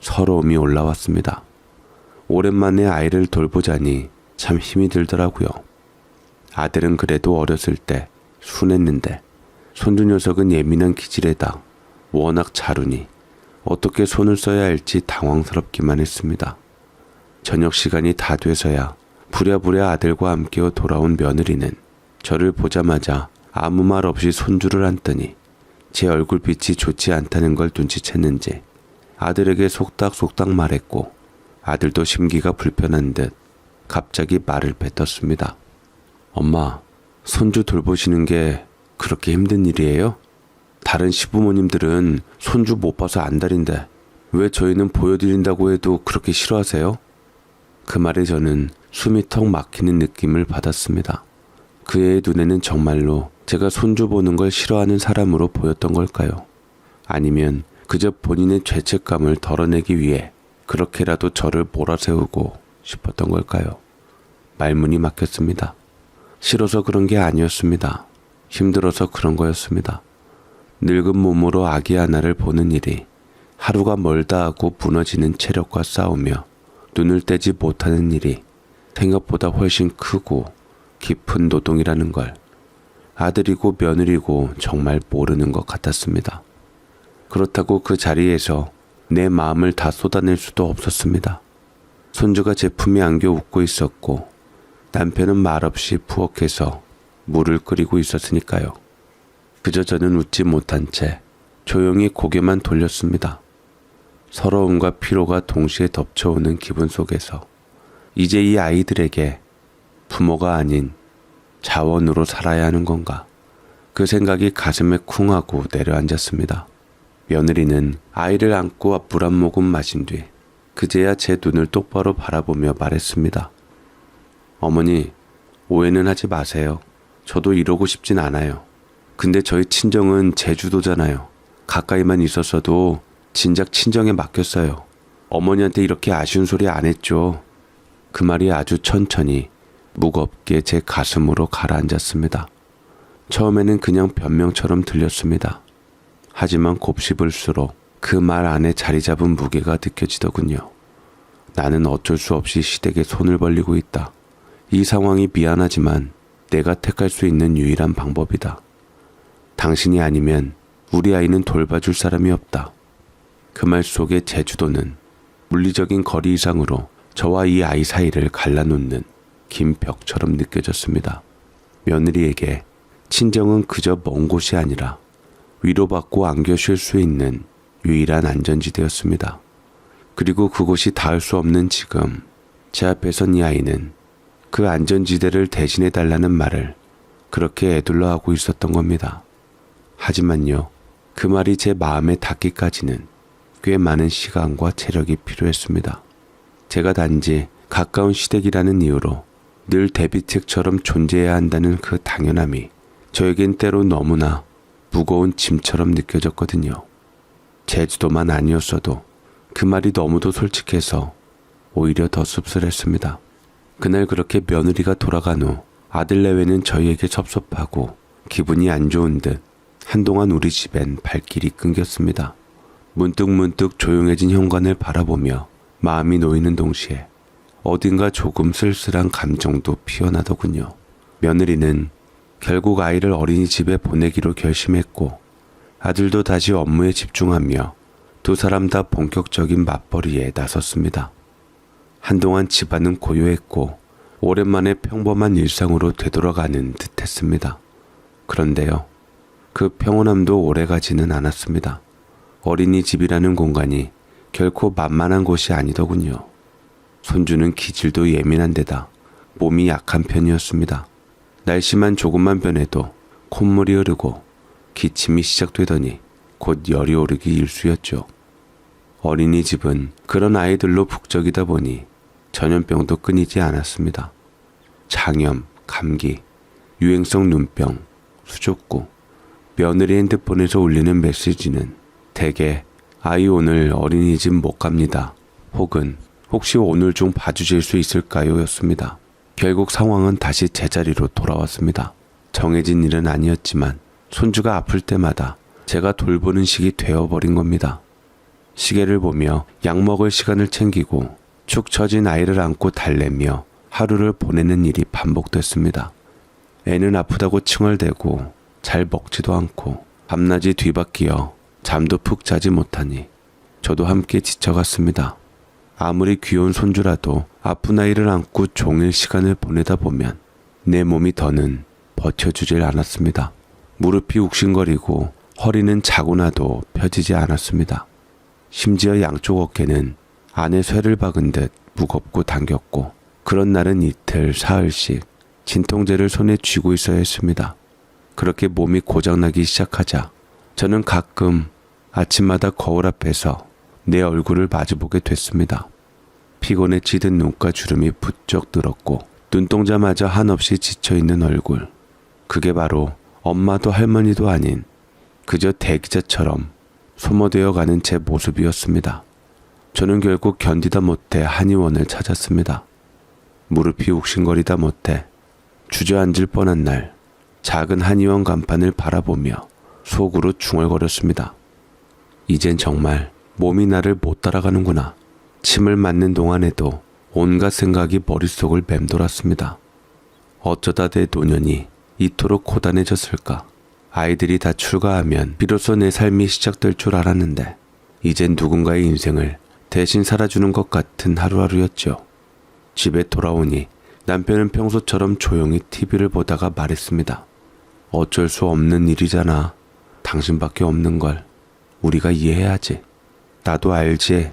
서러움이 올라왔습니다. 오랜만에 아이를 돌보자니 참 힘이 들더라고요. 아들은 그래도 어렸을 때 순했는데 손주 녀석은 예민한 기질에다 워낙 자루니 어떻게 손을 써야 할지 당황스럽기만 했습니다. 저녁 시간이 다 돼서야 부랴부랴 아들과 함께 돌아온 며느리는 저를 보자마자 아무 말 없이 손주를 안더니 제 얼굴빛이 좋지 않다는 걸 눈치챘는지 아들에게 속닥속닥 말했고 아들도 심기가 불편한 듯 갑자기 말을 뱉었습니다. 엄마, 손주 돌보시는 게 그렇게 힘든 일이에요? 다른 시부모님들은 손주 못 봐서 안달인데 왜 저희는 보여드린다고 해도 그렇게 싫어하세요? 그 말에 저는 숨이 턱 막히는 느낌을 받았습니다. 그의 눈에는 정말로 제가 손주 보는 걸 싫어하는 사람으로 보였던 걸까요? 아니면 그저 본인의 죄책감을 덜어내기 위해 그렇게라도 저를 몰아세우고 싶었던 걸까요? 말문이 막혔습니다. 싫어서 그런 게 아니었습니다. 힘들어서 그런 거였습니다. 늙은 몸으로 아기 하나를 보는 일이 하루가 멀다 하고 무너지는 체력과 싸우며 눈을 떼지 못하는 일이 생각보다 훨씬 크고 깊은 노동이라는 걸 아들이고 며느리고 정말 모르는 것 같았습니다. 그렇다고 그 자리에서 내 마음을 다 쏟아낼 수도 없었습니다. 손주가 제 품에 안겨 웃고 있었고 남편은 말없이 부엌에서 물을 끓이고 있었으니까요. 그저 저는 웃지 못한 채 조용히 고개만 돌렸습니다. 서러움과 피로가 동시에 덮쳐오는 기분 속에서 이제 이 아이들에게 부모가 아닌 자원으로 살아야 하는 건가? 그 생각이 가슴에 쿵 하고 내려앉았습니다. 며느리는 아이를 안고 물 한 모금 마신 뒤 그제야 제 눈을 똑바로 바라보며 말했습니다. 어머니, 오해는 하지 마세요. 저도 이러고 싶진 않아요. 근데 저희 친정은 제주도잖아요. 가까이만 있었어도 진작 친정에 맡겼어요. 어머니한테 이렇게 아쉬운 소리 안 했죠. 그 말이 아주 천천히 무겁게 제 가슴으로 가라앉았습니다. 처음에는 그냥 변명처럼 들렸습니다. 하지만 곱씹을수록 그 말 안에 자리 잡은 무게가 느껴지더군요. 나는 어쩔 수 없이 시댁에 손을 벌리고 있다. 이 상황이 미안하지만 내가 택할 수 있는 유일한 방법이다. 당신이 아니면 우리 아이는 돌봐줄 사람이 없다. 그 말 속에 제주도는 물리적인 거리 이상으로 저와 이 아이 사이를 갈라놓는 긴 벽처럼 느껴졌습니다. 며느리에게 친정은 그저 먼 곳이 아니라 위로받고 안겨 쉴 수 있는 유일한 안전지대였습니다. 그리고 그곳이 닿을 수 없는 지금 제 앞에 선 이 아이는 그 안전지대를 대신해 달라는 말을 그렇게 애둘러 하고 있었던 겁니다. 하지만요, 그 말이 제 마음에 닿기까지는 꽤 많은 시간과 체력이 필요했습니다. 제가 단지 가까운 시댁이라는 이유로 늘 대비책처럼 존재해야 한다는 그 당연함이 저에겐 때로 너무나 무거운 짐처럼 느껴졌거든요. 제주도만 아니었어도 그 말이 너무도 솔직해서 오히려 더 씁쓸했습니다. 그날 그렇게 며느리가 돌아간 후 아들 내외는 저희에게 섭섭하고 기분이 안 좋은 듯 한동안 우리 집엔 발길이 끊겼습니다. 문득문득 조용해진 현관을 바라보며 마음이 놓이는 동시에 어딘가 조금 쓸쓸한 감정도 피어나더군요. 며느리는 결국 아이를 어린이집에 보내기로 결심했고 아들도 다시 업무에 집중하며 두 사람 다 본격적인 맞벌이에 나섰습니다. 한동안 집안은 고요했고 오랜만에 평범한 일상으로 되돌아가는 듯했습니다. 그런데요, 그 평온함도 오래가지는 않았습니다. 어린이집이라는 공간이 결코 만만한 곳이 아니더군요. 손주는 기질도 예민한 데다 몸이 약한 편이었습니다. 날씨만 조금만 변해도 콧물이 흐르고 기침이 시작되더니 곧 열이 오르기 일쑤였죠. 어린이집은 그런 아이들로 북적이다 보니 전염병도 끊이지 않았습니다. 장염, 감기, 유행성 눈병, 수족구, 며느리 핸드폰에서 울리는 메시지는 대개 아이 오늘 어린이집 못 갑니다. 혹은 혹시 오늘 좀 봐주실 수 있을까요? 였습니다. 결국 상황은 다시 제자리로 돌아왔습니다. 정해진 일은 아니었지만 손주가 아플 때마다 제가 돌보는 식이 되어버린 겁니다. 시계를 보며 약 먹을 시간을 챙기고 축 처진 아이를 안고 달래며 하루를 보내는 일이 반복됐습니다. 애는 아프다고 칭얼대고 잘 먹지도 않고 밤낮이 뒤바뀌어 잠도 푹 자지 못하니 저도 함께 지쳐갔습니다. 아무리 귀여운 손주라도 아픈 아이를 안고 종일 시간을 보내다 보면 내 몸이 더는 버텨주질 않았습니다. 무릎이 욱신거리고 허리는 자고 나도 펴지지 않았습니다. 심지어 양쪽 어깨는 안에 쇠를 박은 듯 무겁고 당겼고 그런 날은 이틀, 사흘씩 진통제를 손에 쥐고 있어야 했습니다. 그렇게 몸이 고장나기 시작하자 저는 가끔 아침마다 거울 앞에서 내 얼굴을 마주보게 됐습니다. 피곤에 찌든 눈가 주름이 부쩍 늘었고 눈동자마저 한없이 지쳐있는 얼굴. 그게 바로 엄마도 할머니도 아닌 그저 대기자처럼 소모되어 가는 제 모습이었습니다. 저는 결국 견디다 못해 한의원을 찾았습니다. 무릎이 욱신거리다 못해 주저앉을 뻔한 날 작은 한의원 간판을 바라보며 속으로 중얼거렸습니다. 이젠 정말 몸이 나를 못 따라가는구나. 침을 맞는 동안에도 온갖 생각이 머릿속을 맴돌았습니다. 어쩌다 내 노년이 이토록 고단해졌을까. 아이들이 다 출가하면 비로소 내 삶이 시작될 줄 알았는데 이젠 누군가의 인생을 대신 살아주는 것 같은 하루하루였죠. 집에 돌아오니 남편은 평소처럼 조용히 TV를 보다가 말했습니다. 어쩔 수 없는 일이잖아. 당신밖에 없는 걸 우리가 이해해야지. 나도 알지.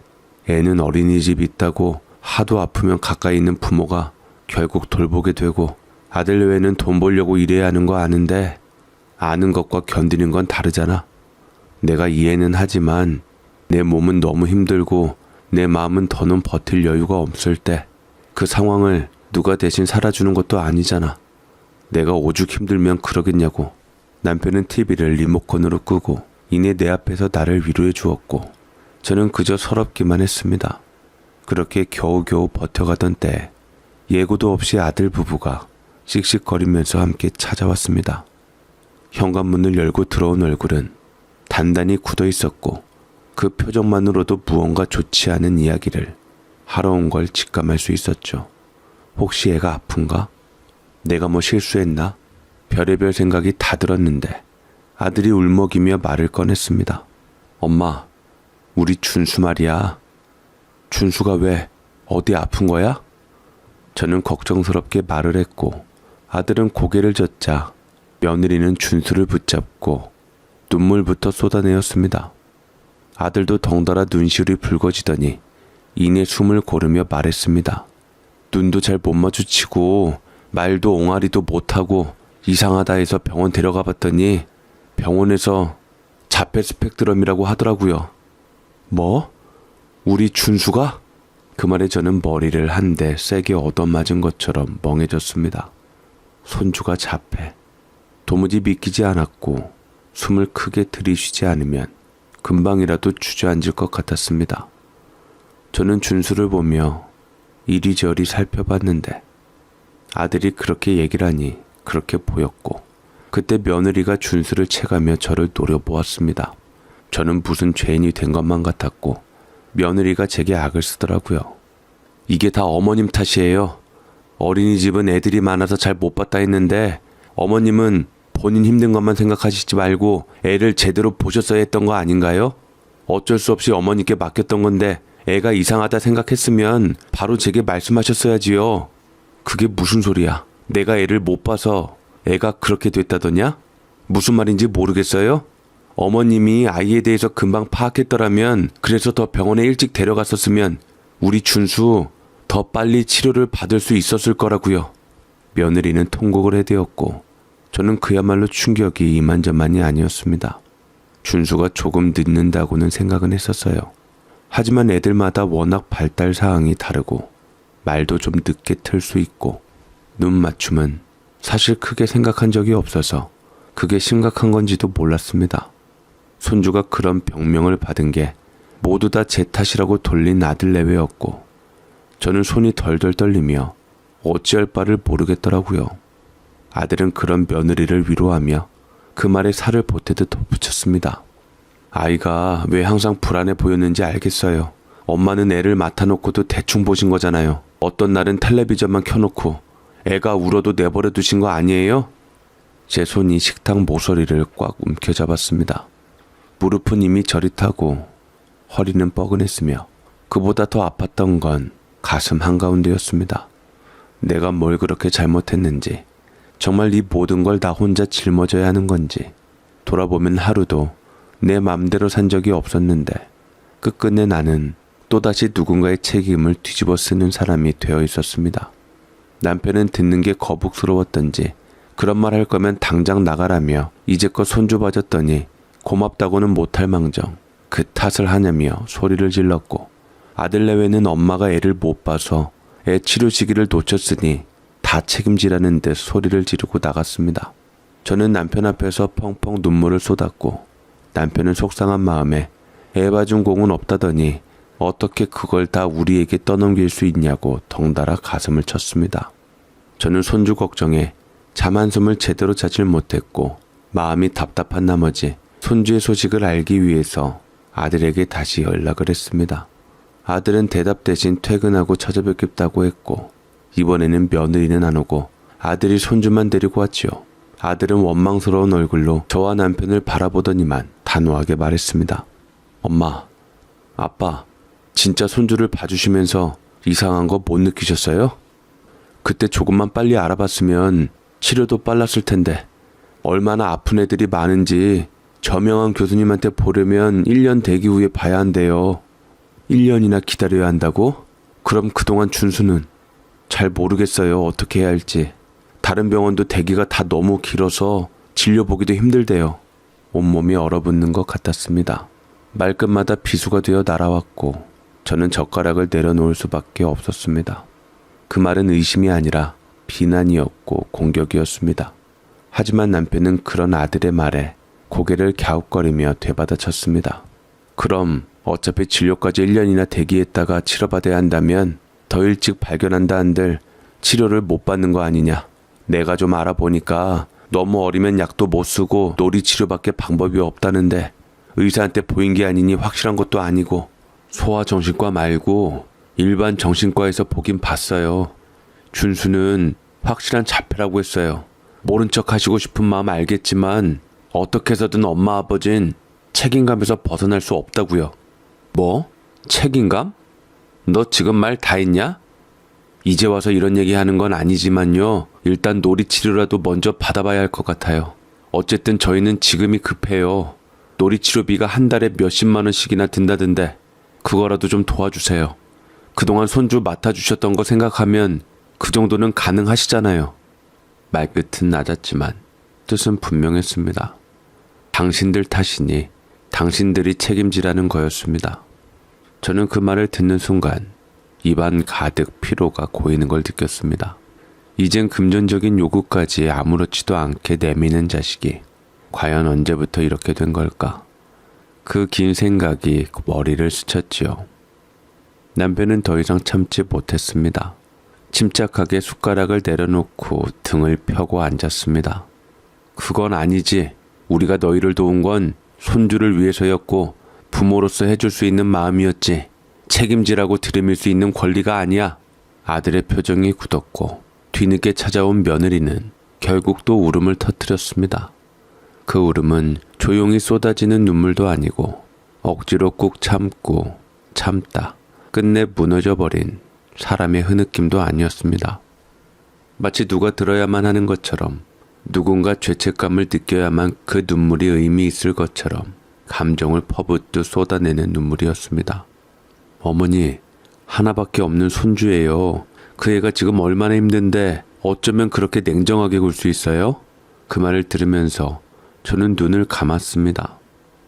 애는 어린이집 있다고 하도 아프면 가까이 있는 부모가 결국 돌보게 되고 아들 외에는 돈 벌려고 일해야 하는 거 아는데 아는 것과 견디는 건 다르잖아. 내가 이해는 하지만 내 몸은 너무 힘들고 내 마음은 더는 버틸 여유가 없을 때 그 상황을 누가 대신 살아주는 것도 아니잖아. 내가 오죽 힘들면 그러겠냐고. 남편은 TV를 리모컨으로 끄고 이내 내 앞에서 나를 위로해 주었고 저는 그저 서럽기만 했습니다. 그렇게 겨우겨우 버텨가던 때 예고도 없이 아들 부부가 씩씩거리면서 함께 찾아왔습니다. 현관문을 열고 들어온 얼굴은 단단히 굳어 있었고 그 표정만으로도 무언가 좋지 않은 이야기를 하러 온 걸 직감할 수 있었죠. 혹시 애가 아픈가? 내가 뭐 실수했나? 별의별 생각이 다 들었는데 아들이 울먹이며 말을 꺼냈습니다. 엄마, 우리 준수 말이야. 준수가 왜 어디 아픈 거야? 저는 걱정스럽게 말을 했고 아들은 고개를 젓자 며느리는 준수를 붙잡고 눈물부터 쏟아내었습니다. 아들도 덩달아 눈시울이 붉어지더니 이내 숨을 고르며 말했습니다. 눈도 잘 못 마주치고 말도 옹알이도 못하고 이상하다 해서 병원 데려가 봤더니 병원에서 자폐 스펙트럼이라고 하더라고요. 뭐? 우리 준수가? 그 말에 저는 머리를 한 대 세게 얻어맞은 것처럼 멍해졌습니다. 손주가 자폐. 도무지 믿기지 않았고 숨을 크게 들이쉬지 않으면 금방이라도 주저앉을 것 같았습니다. 저는 준수를 보며 이리저리 살펴봤는데 아들이 그렇게 얘기를 하니 그렇게 보였고 그때 며느리가 준수를 채가며 저를 노려보았습니다. 저는 무슨 죄인이 된 것만 같았고 며느리가 제게 악을 쓰더라고요. 이게 다 어머님 탓이에요. 어린이집은 애들이 많아서 잘 못 봤다 했는데 어머님은 본인 힘든 것만 생각하시지 말고 애를 제대로 보셨어야 했던 거 아닌가요? 어쩔 수 없이 어머니께 맡겼던 건데 애가 이상하다 생각했으면 바로 제게 말씀하셨어야지요. 그게 무슨 소리야? 내가 애를 못 봐서 애가 그렇게 됐다더냐? 무슨 말인지 모르겠어요? 어머님이 아이에 대해서 금방 파악했더라면 그래서 더 병원에 일찍 데려갔었으면 우리 준수 더 빨리 치료를 받을 수 있었을 거라고요. 며느리는 통곡을 해대었고 저는 그야말로 충격이 이만저만이 아니었습니다. 준수가 조금 늦는다고는 생각은 했었어요. 하지만 애들마다 워낙 발달 사항이 다르고 말도 좀 늦게 틀 수 있고 눈 맞춤은 사실 크게 생각한 적이 없어서 그게 심각한 건지도 몰랐습니다. 손주가 그런 병명을 받은 게 모두 다 제 탓이라고 돌린 아들 내외였고 저는 손이 덜덜 떨리며 어찌할 바를 모르겠더라고요. 아들은 그런 며느리를 위로하며 그 말에 살을 보태듯 덧붙였습니다. 아이가 왜 항상 불안해 보였는지 알겠어요. 엄마는 애를 맡아놓고도 대충 보신 거잖아요. 어떤 날은 텔레비전만 켜놓고 애가 울어도 내버려 두신 거 아니에요? 제 손이 식탁 모서리를 꽉 움켜잡았습니다. 무릎은 이미 저릿하고 허리는 뻐근했으며 그보다 더 아팠던 건 가슴 한가운데였습니다. 내가 뭘 그렇게 잘못했는지 정말 이 모든 걸 다 혼자 짊어져야 하는 건지 돌아보면 하루도 내 맘대로 산 적이 없었는데 끝끝내 나는 또다시 누군가의 책임을 뒤집어 쓰는 사람이 되어 있었습니다. 남편은 듣는 게 거북스러웠던지 그런 말 할 거면 당장 나가라며 이제껏 손주 봐줬더니 고맙다고는 못할 망정 그 탓을 하냐며 소리를 질렀고 아들 내외는 엄마가 애를 못 봐서 애 치료 시기를 놓쳤으니 다 책임지라는 듯 소리를 지르고 나갔습니다. 저는 남편 앞에서 펑펑 눈물을 쏟았고 남편은 속상한 마음에 애 봐준 공은 없다더니 어떻게 그걸 다 우리에게 떠넘길 수 있냐고 덩달아 가슴을 쳤습니다. 저는 손주 걱정에 잠 한숨을 제대로 자질 못했고 마음이 답답한 나머지 손주의 소식을 알기 위해서 아들에게 다시 연락을 했습니다. 아들은 대답 대신 퇴근하고 찾아뵙겠다고 했고 이번에는 며느리는 안 오고 아들이 손주만 데리고 왔지요. 아들은 원망스러운 얼굴로 저와 남편을 바라보더니만 단호하게 말했습니다. 엄마, 아빠, 진짜 손주를 봐주시면서 이상한 거 못 느끼셨어요? 그때 조금만 빨리 알아봤으면 치료도 빨랐을 텐데 얼마나 아픈 애들이 많은지 저명한 교수님한테 보려면 1년 대기 후에 봐야 한대요. 1년이나 기다려야 한다고? 그럼 그동안 준수는 잘 모르겠어요. 어떻게 해야 할지. 다른 병원도 대기가 다 너무 길어서 진료보기도 힘들대요. 온몸이 얼어붙는 것 같았습니다. 말끝마다 비수가 되어 날아왔고 저는 젓가락을 내려놓을 수밖에 없었습니다. 그 말은 의심이 아니라 비난이었고 공격이었습니다. 하지만 남편은 그런 아들의 말에 고개를 갸웃거리며 되받아쳤습니다. 그럼 어차피 진료까지 1년이나 대기했다가 치료받아야 한다면 더 일찍 발견한다 한들 치료를 못 받는 거 아니냐. 내가 좀 알아보니까 너무 어리면 약도 못 쓰고 놀이치료밖에 방법이 없다는데 의사한테 보인 게 아니니 확실한 것도 아니고 소아정신과 말고 일반 정신과에서 보긴 봤어요. 준수는 확실한 자폐라고 했어요. 모른 척 하시고 싶은 마음 알겠지만 어떻게 해서든 엄마 아버진 책임감에서 벗어날 수 없다고요. 뭐? 책임감? 너 지금 말 다 했냐? 이제 와서 이런 얘기 하는 건 아니지만요. 일단 놀이치료라도 먼저 받아봐야 할 것 같아요. 어쨌든 저희는 지금이 급해요. 놀이치료비가 한 달에 몇십만 원씩이나 든다던데 그거라도 좀 도와주세요. 그동안 손주 맡아주셨던 거 생각하면 그 정도는 가능하시잖아요. 말끝은 낮았지만 뜻은 분명했습니다. 당신들 탓이니 당신들이 책임지라는 거였습니다. 저는 그 말을 듣는 순간 입안 가득 피로가 고이는 걸 느꼈습니다. 이젠 금전적인 요구까지 아무렇지도 않게 내미는 자식이 과연 언제부터 이렇게 된 걸까? 그 긴 생각이 머리를 스쳤지요. 남편은 더 이상 참지 못했습니다. 침착하게 숟가락을 내려놓고 등을 펴고 앉았습니다. 그건 아니지. 우리가 너희를 도운 건 손주를 위해서였고 부모로서 해줄 수 있는 마음이었지. 책임지라고 들이밀 수 있는 권리가 아니야. 아들의 표정이 굳었고 뒤늦게 찾아온 며느리는 결국 또 울음을 터뜨렸습니다. 그 울음은 조용히 쏟아지는 눈물도 아니고 억지로 꾹 참고 참다 끝내 무너져버린 사람의 흐느낌도 아니었습니다. 마치 누가 들어야만 하는 것처럼 누군가 죄책감을 느껴야만 그 눈물이 의미 있을 것처럼 감정을 퍼붓듯 쏟아내는 눈물이었습니다. 어머니, 하나밖에 없는 손주예요. 그 애가 지금 얼마나 힘든데 어쩌면 그렇게 냉정하게 굴 수 있어요? 그 말을 들으면서 저는 눈을 감았습니다.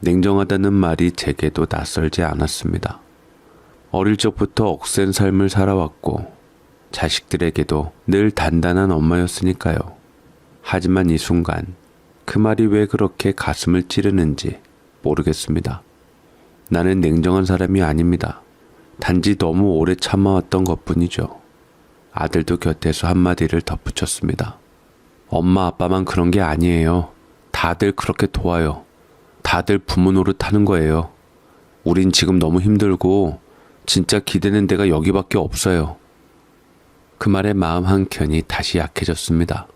냉정하다는 말이 제게도 낯설지 않았습니다. 어릴 적부터 억센 삶을 살아왔고 자식들에게도 늘 단단한 엄마였으니까요. 하지만 이 순간 그 말이 왜 그렇게 가슴을 찌르는지 모르겠습니다. 나는 냉정한 사람이 아닙니다. 단지 너무 오래 참아왔던 것뿐이죠. 아들도 곁에서 한마디를 덧붙였습니다. 엄마 아빠만 그런 게 아니에요. 다들 그렇게 도와요. 다들 부모 노릇하는 거예요. 우린 지금 너무 힘들고 진짜 기대는 데가 여기밖에 없어요. 그 말에 마음 한켠이 다시 약해졌습니다.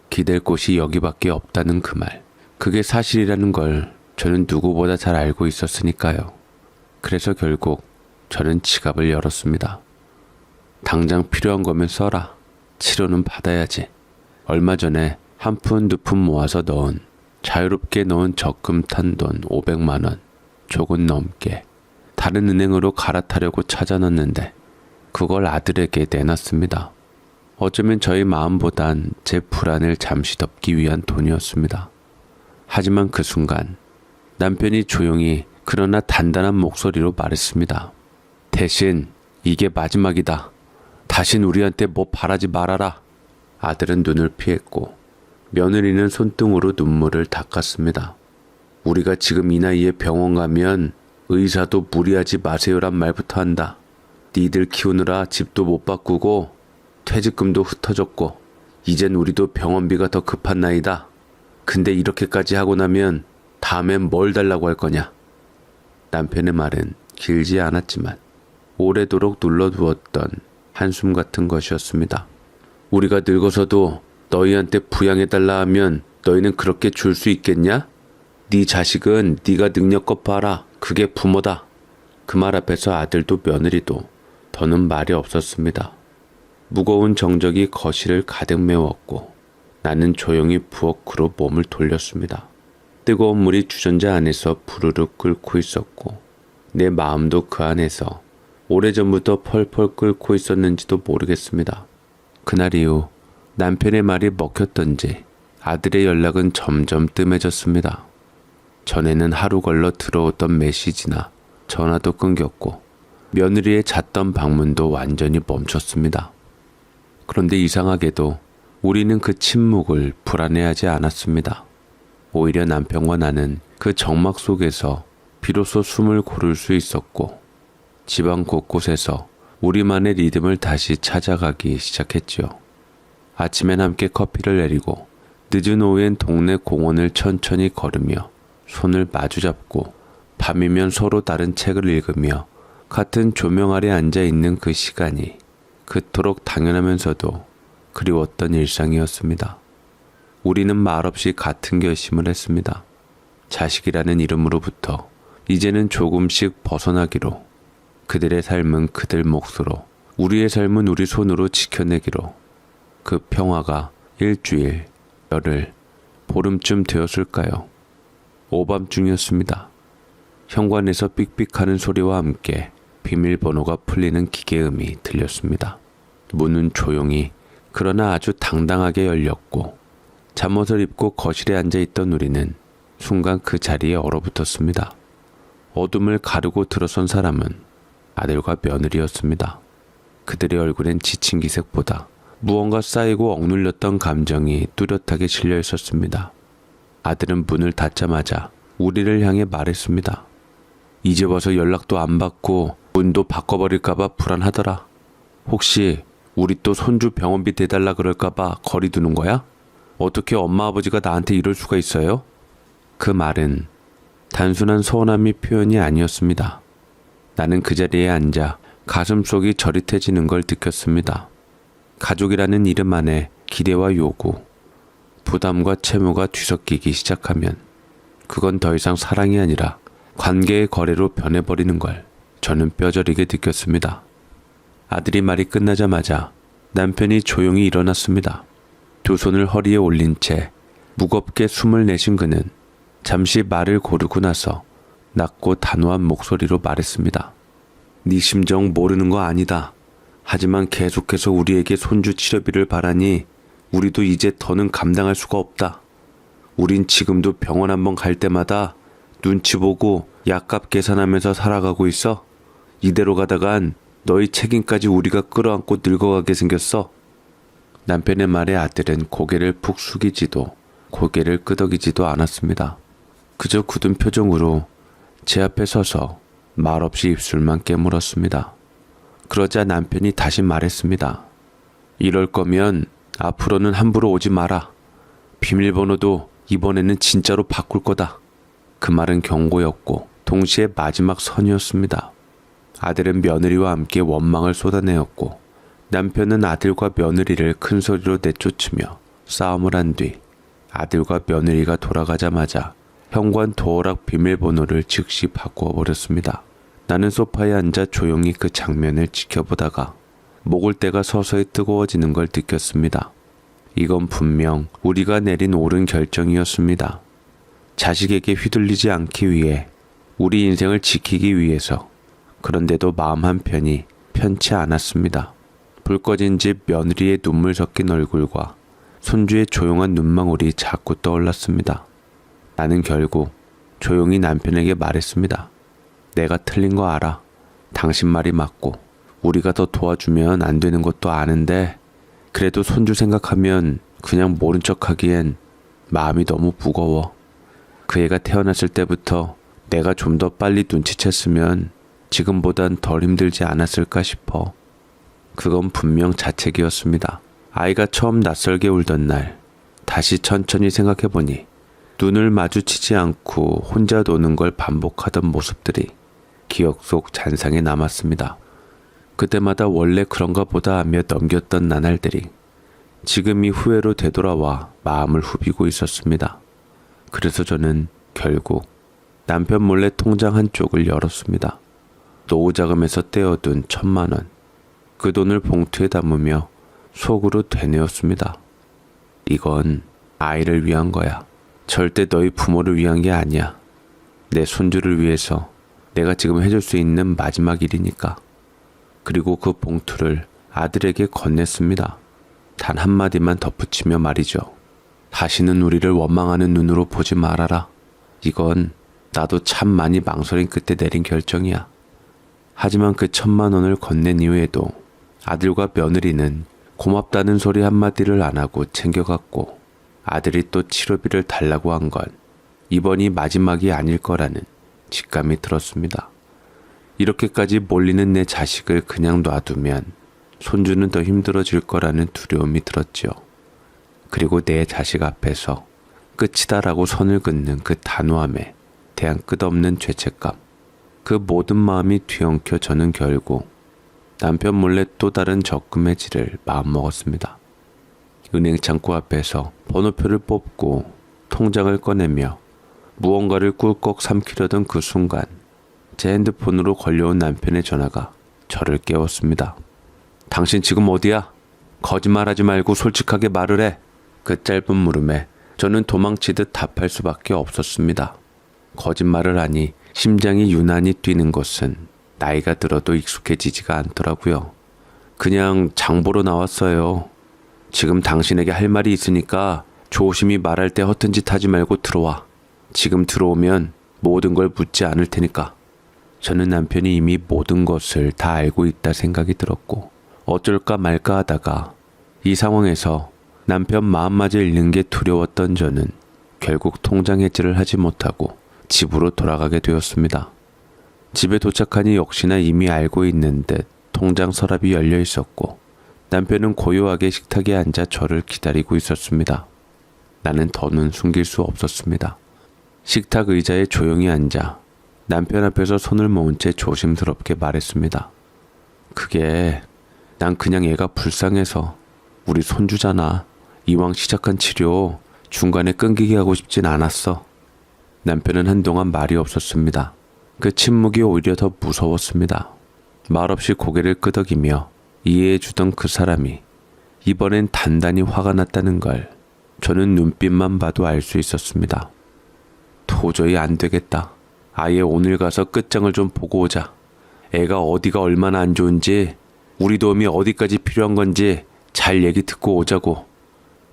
기댈 곳이 여기밖에 없다는 그 말. 그게 사실이라는 걸 저는 누구보다 잘 알고 있었으니까요. 그래서 결국 저는 지갑을 열었습니다. 당장 필요한 거면 써라. 치료는 받아야지. 얼마 전에 한 푼 두 푼 모아서 넣은 자유롭게 넣은 적금 탄 돈 500만 원 조금 넘게 다른 은행으로 갈아타려고 찾아놨는데 그걸 아들에게 내놨습니다. 어쩌면 저희 마음보단 제 불안을 잠시 덮기 위한 돈이었습니다. 하지만 그 순간 남편이 조용히 그러나 단단한 목소리로 말했습니다. 대신 이게 마지막이다. 다신 우리한테 뭐 바라지 말아라. 아들은 눈을 피했고 며느리는 손등으로 눈물을 닦았습니다. 우리가 지금 이 나이에 병원 가면 의사도 무리하지 마세요란 말부터 한다. 니들 키우느라 집도 못 바꾸고 퇴직금도 흩어졌고 이젠 우리도 병원비가 더 급한 나이다. 근데 이렇게까지 하고 나면 다음엔 뭘 달라고 할 거냐. 남편의 말은 길지 않았지만 오래도록 눌러두었던 한숨 같은 것이었습니다. 우리가 늙어서도 너희한테 부양해달라 하면 너희는 그렇게 줄 수 있겠냐? 네 자식은 네가 능력껏 봐라. 그게 부모다. 그 말 앞에서 아들도 며느리도 더는 말이 없었습니다. 무거운 정적이 거실을 가득 메웠고 나는 조용히 부엌으로 몸을 돌렸습니다. 뜨거운 물이 주전자 안에서 부르르 끓고 있었고 내 마음도 그 안에서 오래전부터 펄펄 끓고 있었는지도 모르겠습니다. 그날 이후 남편의 말이 먹혔던지 아들의 연락은 점점 뜸해졌습니다. 전에는 하루 걸러 들어오던 메시지나 전화도 끊겼고 며느리의 잦던 방문도 완전히 멈췄습니다. 그런데 이상하게도 우리는 그 침묵을 불안해하지 않았습니다. 오히려 남편과 나는 그 적막 속에서 비로소 숨을 고를 수 있었고 집안 곳곳에서 우리만의 리듬을 다시 찾아가기 시작했지요. 아침엔 함께 커피를 내리고 늦은 오후엔 동네 공원을 천천히 걸으며 손을 마주잡고 밤이면 서로 다른 책을 읽으며 같은 조명 아래 앉아있는 그 시간이 그토록 당연하면서도 그리웠던 일상이었습니다. 우리는 말없이 같은 결심을 했습니다. 자식이라는 이름으로부터 이제는 조금씩 벗어나기로, 그들의 삶은 그들 몫으로, 우리의 삶은 우리 손으로 지켜내기로. 그 평화가 일주일, 열흘, 보름쯤 되었을까요? 오밤중이었습니다. 현관에서 삑삑하는 소리와 함께 비밀번호가 풀리는 기계음이 들렸습니다. 문은 조용히 그러나 아주 당당하게 열렸고 잠옷을 입고 거실에 앉아있던 우리는 순간 그 자리에 얼어붙었습니다. 어둠을 가르고 들어선 사람은 아들과 며느리였습니다. 그들의 얼굴엔 지친 기색보다 무언가 쌓이고 억눌렸던 감정이 뚜렷하게 실려 있었습니다. 아들은 문을 닫자마자 우리를 향해 말했습니다. 이제 와서 연락도 안 받고 문도 바꿔버릴까봐 불안하더라. 혹시 우리 또 손주 병원비 대달라 그럴까봐 거리 두는 거야? 어떻게 엄마 아버지가 나한테 이럴 수가 있어요? 그 말은 단순한 서운함이 표현이 아니었습니다. 나는 그 자리에 앉아 가슴속이 저릿해지는 걸 느꼈습니다. 가족이라는 이름 안에 기대와 요구, 부담과 채무가 뒤섞이기 시작하면 그건 더 이상 사랑이 아니라 관계의 거래로 변해버리는 걸 저는 뼈저리게 느꼈습니다. 아들이 말이 끝나자마자 남편이 조용히 일어났습니다. 두 손을 허리에 올린 채 무겁게 숨을 내쉰 그는 잠시 말을 고르고 나서 낮고 단호한 목소리로 말했습니다. 네 심정 모르는 거 아니다. 하지만 계속해서 우리에게 손주 치료비를 바라니 우리도 이제 더는 감당할 수가 없다. 우린 지금도 병원 한번 갈 때마다 눈치 보고 약값 계산하면서 살아가고 있어. 이대로 가다간 너희 책임까지 우리가 끌어안고 늙어가게 생겼어. 남편의 말에 아들은 고개를 푹 숙이지도 고개를 끄덕이지도 않았습니다. 그저 굳은 표정으로 제 앞에 서서 말없이 입술만 깨물었습니다. 그러자 남편이 다시 말했습니다. 이럴 거면 앞으로는 함부로 오지 마라. 비밀번호도 이번에는 진짜로 바꿀 거다. 그 말은 경고였고 동시에 마지막 선이었습니다. 아들은 며느리와 함께 원망을 쏟아내었고 남편은 아들과 며느리를 큰 소리로 내쫓으며 싸움을 한 뒤 아들과 며느리가 돌아가자마자 현관 도어락 비밀번호를 즉시 바꾸어 버렸습니다. 나는 소파에 앉아 조용히 그 장면을 지켜보다가 목을대가 서서히 뜨거워지는 걸 느꼈습니다. 이건 분명 우리가 내린 옳은 결정이었습니다. 자식에게 휘둘리지 않기 위해, 우리 인생을 지키기 위해서. 그런데도 마음 한편이 편치 않았습니다. 불 꺼진 집 며느리의 눈물 섞인 얼굴과 손주의 조용한 눈망울이 자꾸 떠올랐습니다. 나는 결국 조용히 남편에게 말했습니다. 내가 틀린 거 알아. 당신 말이 맞고 우리가 더 도와주면 안 되는 것도 아는데 그래도 손주 생각하면 그냥 모른 척 하기엔 마음이 너무 무거워. 그 애가 태어났을 때부터 내가 좀 더 빨리 눈치챘으면 지금보단 덜 힘들지 않았을까 싶어. 그건 분명 자책이었습니다. 아이가 처음 낯설게 울던 날, 다시 천천히 생각해보니 눈을 마주치지 않고 혼자 노는 걸 반복하던 모습들이 기억 속 잔상에 남았습니다. 그때마다 원래 그런가 보다 하며 넘겼던 나날들이 지금이 후회로 되돌아와 마음을 후비고 있었습니다. 그래서 저는 결국 남편 몰래 통장 한쪽을 열었습니다. 노후자금에서 떼어둔 1,000만 원. 그 돈을 봉투에 담으며 속으로 되뇌었습니다. 이건 아이를 위한 거야. 절대 너희 부모를 위한 게 아니야. 내 손주를 위해서 내가 지금 해줄 수 있는 마지막 일이니까. 그리고 그 봉투를 아들에게 건넸습니다. 단 한마디만 덧붙이며 말이죠. 다시는 우리를 원망하는 눈으로 보지 말아라. 이건 나도 참 많이 망설인 끝에 내린 결정이야. 하지만 그 1,000만 원을 건넨 이후에도 아들과 며느리는 고맙다는 소리 한마디를 안 하고 챙겨갔고, 아들이 또 치료비를 달라고 한 건 이번이 마지막이 아닐 거라는 직감이 들었습니다. 이렇게까지 몰리는 내 자식을 그냥 놔두면 손주는 더 힘들어질 거라는 두려움이 들었지요. 그리고 내 자식 앞에서 끝이다라고 선을 긋는 그 단호함에 대한 끝없는 죄책감, 그 모든 마음이 뒤엉켜 저는 결국 남편 몰래 또 다른 적금의 질을 마음먹었습니다. 은행 창구 앞에서 번호표를 뽑고 통장을 꺼내며 무언가를 꿀꺽 삼키려던 그 순간 제 핸드폰으로 걸려온 남편의 전화가 저를 깨웠습니다. 당신 지금 어디야? 거짓말하지 말고 솔직하게 말을 해. 그 짧은 물음에 저는 도망치듯 답할 수밖에 없었습니다. 거짓말을 하니 심장이 유난히 뛰는 것은 나이가 들어도 익숙해지지가 않더라고요. 그냥 장 보러 나왔어요. 지금 당신에게 할 말이 있으니까 조심히 말할 때 허튼 짓 하지 말고 들어와. 지금 들어오면 모든 걸 묻지 않을 테니까. 저는 남편이 이미 모든 것을 다 알고 있다 생각이 들었고 어쩔까 말까 하다가 이 상황에서 남편 마음마저 잃는 게 두려웠던 저는 결국 통장 해지를 하지 못하고 집으로 돌아가게 되었습니다. 집에 도착하니 역시나 이미 알고 있는 듯 통장 서랍이 열려 있었고 남편은 고요하게 식탁에 앉아 저를 기다리고 있었습니다. 나는 더는 숨길 수 없었습니다. 식탁 의자에 조용히 앉아 남편 앞에서 손을 모은 채 조심스럽게 말했습니다. 그게 난 그냥 애가 불쌍해서. 우리 손주잖아. 이왕 시작한 치료 중간에 끊기게 하고 싶진 않았어. 남편은 한동안 말이 없었습니다. 그 침묵이 오히려 더 무서웠습니다. 말없이 고개를 끄덕이며 이해해주던 그 사람이 이번엔 단단히 화가 났다는 걸 저는 눈빛만 봐도 알 수 있었습니다. 도저히 안 되겠다. 아예 오늘 가서 끝장을 좀 보고 오자. 애가 어디가 얼마나 안 좋은지, 우리 도움이 어디까지 필요한 건지 잘 얘기 듣고 오자고.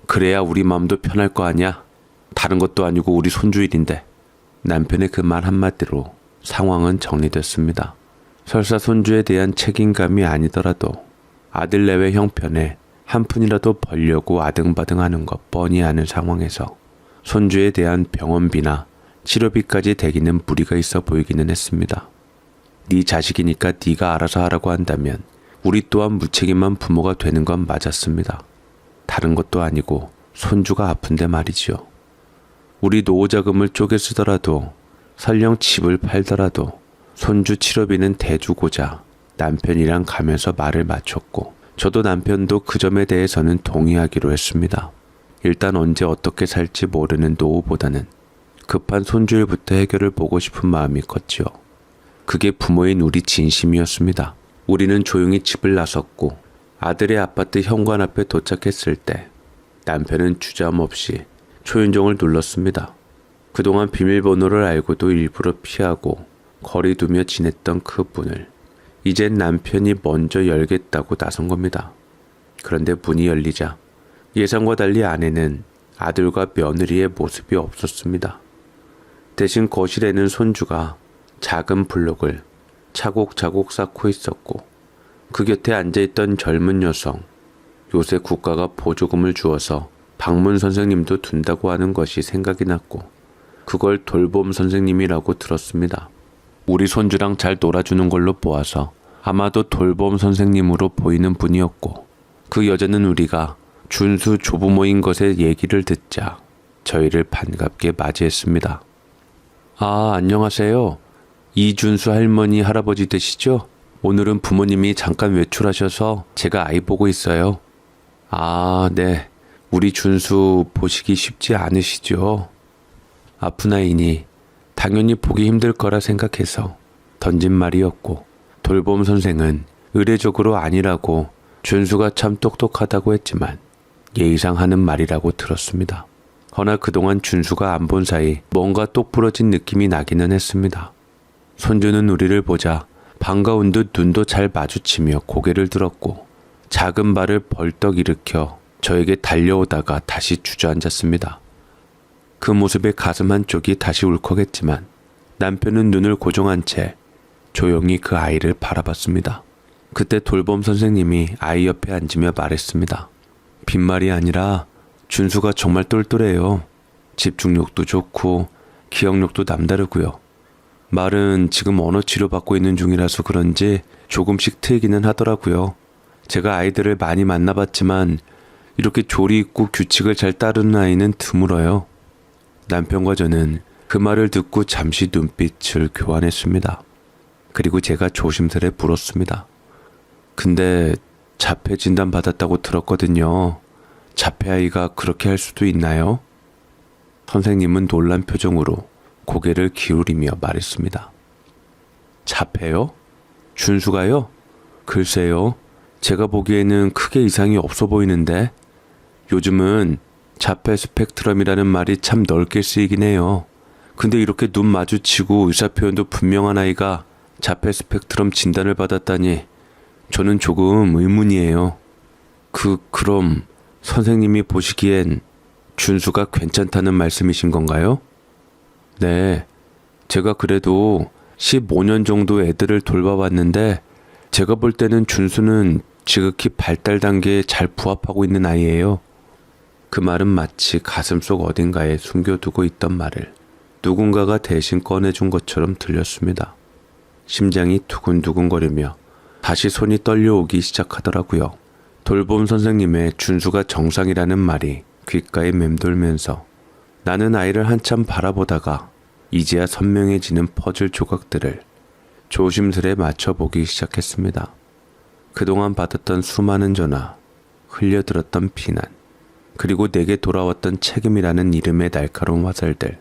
그래야 우리 마음도 편할 거 아니야. 다른 것도 아니고 우리 손주 일인데. 남편의 그 말 한마디로 상황은 정리됐습니다. 설사 손주에 대한 책임감이 아니더라도 아들 내외 형편에 한 푼이라도 벌려고 아등바등하는 것 뻔히 아는 상황에서 손주에 대한 병원비나 치료비까지 대기는 무리가 있어 보이기는 했습니다. 네 자식이니까 네가 알아서 하라고 한다면 우리 또한 무책임한 부모가 되는 건 맞았습니다. 다른 것도 아니고 손주가 아픈데 말이지요. 우리 노후자금을 쪼개 쓰더라도 설령 집을 팔더라도 손주 치료비는 대주고자 남편이랑 가면서 말을 맞췄고 저도 남편도 그 점에 대해서는 동의하기로 했습니다. 일단 언제 어떻게 살지 모르는 노후보다는 급한 손주일부터 해결을 보고 싶은 마음이 컸지요. 그게 부모인 우리 진심이었습니다. 우리는 조용히 집을 나섰고 아들의 아파트 현관 앞에 도착했을 때 남편은 주저함없이 초인종을 눌렀습니다. 그동안 비밀번호를 알고도 일부러 피하고 거리 두며 지냈던 그 문을 이젠 남편이 먼저 열겠다고 나선 겁니다. 그런데 문이 열리자 예상과 달리 안에는 아들과 며느리의 모습이 없었습니다. 대신 거실에는 손주가 작은 블록을 차곡차곡 쌓고 있었고 그 곁에 앉아있던 젊은 여성, 요새 국가가 보조금을 주어서 방문 선생님도 둔다고 하는 것이 생각이 났고 그걸 돌봄 선생님이라고 들었습니다. 우리 손주랑 잘 놀아주는 걸로 보아서 아마도 돌봄 선생님으로 보이는 분이었고, 그 여자는 우리가 준수 조부모인 것의 얘기를 듣자 저희를 반갑게 맞이했습니다. 아, 안녕하세요. 이준수 할머니 할아버지 되시죠? 오늘은 부모님이 잠깐 외출하셔서 제가 아이 보고 있어요. 아, 네. 우리 준수 보시기 쉽지 않으시죠? 아픈 아이니 당연히 보기 힘들 거라 생각해서 던진 말이었고, 돌봄 선생은 의례적으로 아니라고 준수가 참 똑똑하다고 했지만 예의상 하는 말이라고 들었습니다. 허나 그동안 준수가 안 본 사이 뭔가 똑부러진 느낌이 나기는 했습니다. 손주는 우리를 보자 반가운 듯 눈도 잘 마주치며 고개를 들었고, 작은 발을 벌떡 일으켜 저에게 달려오다가 다시 주저앉았습니다. 그 모습에 가슴 한쪽이 다시 울컥했지만 남편은 눈을 고정한 채 조용히 그 아이를 바라봤습니다. 그때 돌봄 선생님이 아이 옆에 앉으며 말했습니다. 빈말이 아니라 준수가 정말 똘똘해요. 집중력도 좋고 기억력도 남다르고요. 말은 지금 언어 치료받고 있는 중이라서 그런지 조금씩 트이기는 하더라고요. 제가 아이들을 많이 만나봤지만 이렇게 조리 있고 규칙을 잘 따르는 아이는 드물어요. 남편과 저는 그 말을 듣고 잠시 눈빛을 교환했습니다. 그리고 제가 조심스레 물었습니다. 근데 자폐 진단 받았다고 들었거든요. 자폐 아이가 그렇게 할 수도 있나요? 선생님은 놀란 표정으로 고개를 기울이며 말했습니다. 자폐요? 준수가요? 글쎄요. 제가 보기에는 크게 이상이 없어 보이는데, 요즘은 자폐 스펙트럼이라는 말이 참 넓게 쓰이긴 해요. 근데 이렇게 눈 마주치고 의사표현도 분명한 아이가 자폐 스펙트럼 진단을 받았다니 저는 조금 의문이에요. 그럼 선생님이 보시기엔 준수가 괜찮다는 말씀이신 건가요? 네, 제가 그래도 15년 정도 애들을 돌봐왔는데 제가 볼 때는 준수는 지극히 발달 단계에 잘 부합하고 있는 아이예요. 그 말은 마치 가슴속 어딘가에 숨겨두고 있던 말을 누군가가 대신 꺼내준 것처럼 들렸습니다. 심장이 두근두근거리며 다시 손이 떨려오기 시작하더라고요. 돌봄 선생님의 준수가 정상이라는 말이 귓가에 맴돌면서 나는 아이를 한참 바라보다가 이제야 선명해지는 퍼즐 조각들을 조심스레 맞춰보기 시작했습니다. 그동안 받았던 수많은 전화, 흘려들었던 비난, 그리고 내게 돌아왔던 책임이라는 이름의 날카로운 화살들.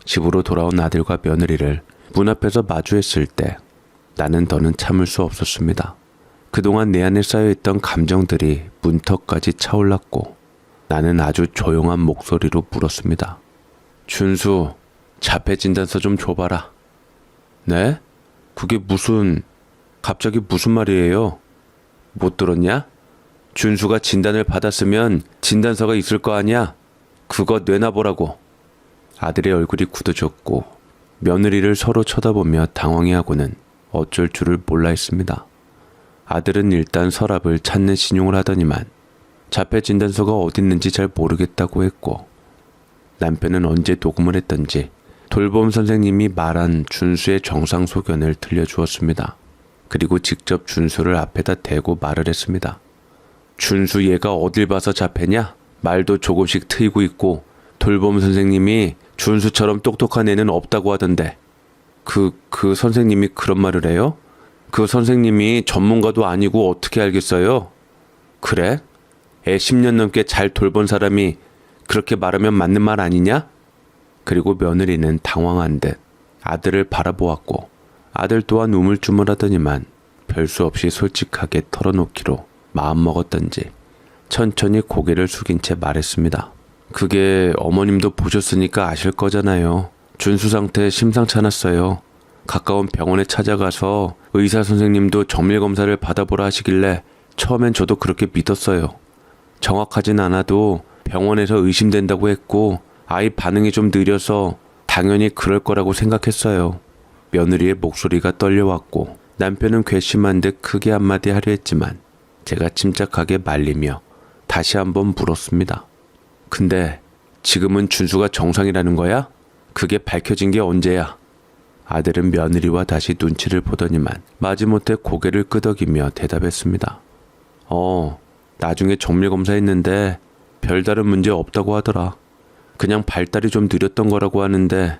집으로 돌아온 아들과 며느리를 문 앞에서 마주했을 때 나는 더는 참을 수 없었습니다. 그동안 내 안에 쌓여있던 감정들이 문턱까지 차올랐고 나는 아주 조용한 목소리로 물었습니다. 준수, 자폐 진단서 좀 줘봐라. 네? 그게 갑자기 무슨 말이에요? 못 들었냐? 준수가 진단을 받았으면 진단서가 있을 거 아니야? 그거 내놔보라고. 아들의 얼굴이 굳어졌고 며느리를 서로 쳐다보며 당황해하고는 어쩔 줄을 몰라 했습니다. 아들은 일단 서랍을 찾는 신용을 하더니만 자폐 진단서가 어딨는지 잘 모르겠다고 했고, 남편은 언제 녹음을 했던지 돌봄 선생님이 말한 준수의 정상 소견을 들려주었습니다. 그리고 직접 준수를 앞에다 대고 말을 했습니다. 준수 얘가 어딜 봐서 자폐냐? 말도 조금씩 트이고 있고 돌봄 선생님이 준수처럼 똑똑한 애는 없다고 하던데. 그 선생님이 그런 말을 해요? 그 선생님이 전문가도 아니고 어떻게 알겠어요? 그래? 애 10년 넘게 잘 돌본 사람이 그렇게 말하면 맞는 말 아니냐? 그리고 며느리는 당황한 듯 아들을 바라보았고, 아들 또한 우물쭈물하더니만 별 수 없이 솔직하게 털어놓기로 마음먹었던지 천천히 고개를 숙인 채 말했습니다. 그게 어머님도 보셨으니까 아실 거잖아요. 준수 상태 심상치 않았어요. 가까운 병원에 찾아가서 의사 선생님도 정밀 검사를 받아보라 하시길래 처음엔 저도 그렇게 믿었어요. 정확하진 않아도 병원에서 의심된다고 했고 아이 반응이 좀 느려서 당연히 그럴 거라고 생각했어요. 며느리의 목소리가 떨려왔고 남편은 괘씸한 듯 크게 한마디 하려 했지만 제가 침착하게 말리며 다시 한번 물었습니다. 근데 지금은 준수가 정상이라는 거야? 그게 밝혀진 게 언제야? 아들은 며느리와 다시 눈치를 보더니만 마지못해 고개를 끄덕이며 대답했습니다. 나중에 정밀 검사했는데 별다른 문제 없다고 하더라. 그냥 발달이 좀 느렸던 거라고 하는데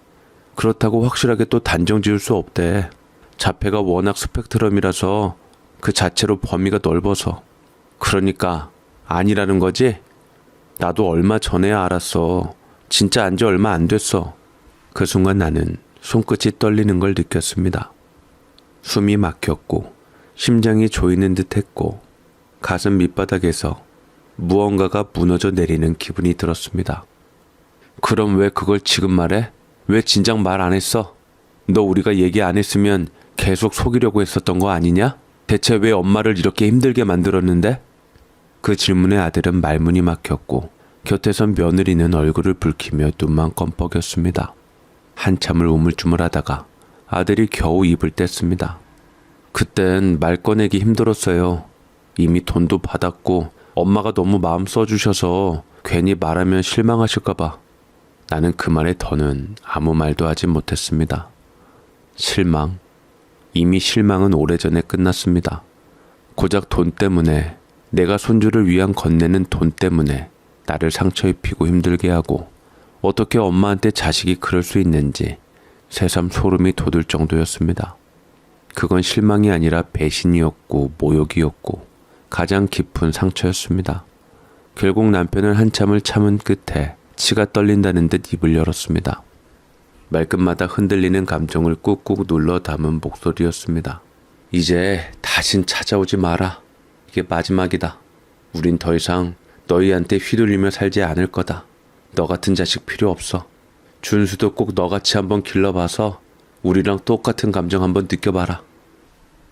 그렇다고 확실하게 또 단정 지을 수 없대. 자폐가 워낙 스펙트럼이라서 그 자체로 범위가 넓어서. 그러니까 아니라는 거지? 나도 얼마 전에야 알았어. 진짜 안지 얼마 안 됐어. 그 순간 나는 손끝이 떨리는 걸 느꼈습니다. 숨이 막혔고 심장이 조이는 듯 했고 가슴 밑바닥에서 무언가가 무너져 내리는 기분이 들었습니다. 그럼 왜 그걸 지금 말해? 왜 진작 말 안 했어? 너 우리가 얘기 안 했으면 계속 속이려고 했었던 거 아니냐? 대체 왜 엄마를 이렇게 힘들게 만들었는데? 그 질문에 아들은 말문이 막혔고 곁에선 며느리는 얼굴을 붉히며 눈만 껌뻑였습니다. 한참을 우물쭈물하다가 아들이 겨우 입을 뗐습니다. 그땐 말 꺼내기 힘들었어요. 이미 돈도 받았고 엄마가 너무 마음 써주셔서 괜히 말하면 실망하실까봐. 나는 그 말에 더는 아무 말도 하지 못했습니다. 실망? 이미 실망은 오래전에 끝났습니다. 고작 돈 때문에, 내가 손주를 위한 건네는 돈 때문에 나를 상처 입히고 힘들게 하고 어떻게 엄마한테 자식이 그럴 수 있는지 새삼 소름이 돋을 정도였습니다. 그건 실망이 아니라 배신이었고 모욕이었고 가장 깊은 상처였습니다. 결국 남편은 한참을 참은 끝에 치가 떨린다는 듯 입을 열었습니다. 말끝마다 흔들리는 감정을 꾹꾹 눌러 담은 목소리였습니다. 이제 다신 찾아오지 마라. 이게 마지막이다. 우린 더 이상 너희한테 휘둘리며 살지 않을 거다. 너 같은 자식 필요 없어. 준수도 꼭 너같이 한번 길러봐서 우리랑 똑같은 감정 한번 느껴봐라.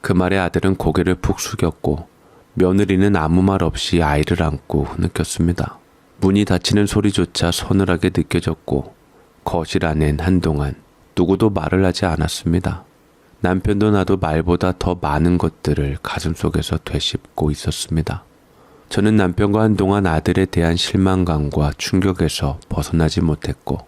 그 말에 아들은 고개를 푹 숙였고 며느리는 아무 말 없이 아이를 안고 흐느꼈습니다. 문이 닫히는 소리조차 서늘하게 느껴졌고 거실 안엔 한동안 누구도 말을 하지 않았습니다. 남편도 나도 말보다 더 많은 것들을 가슴속에서 되씹고 있었습니다. 저는 남편과 한동안 아들에 대한 실망감과 충격에서 벗어나지 못했고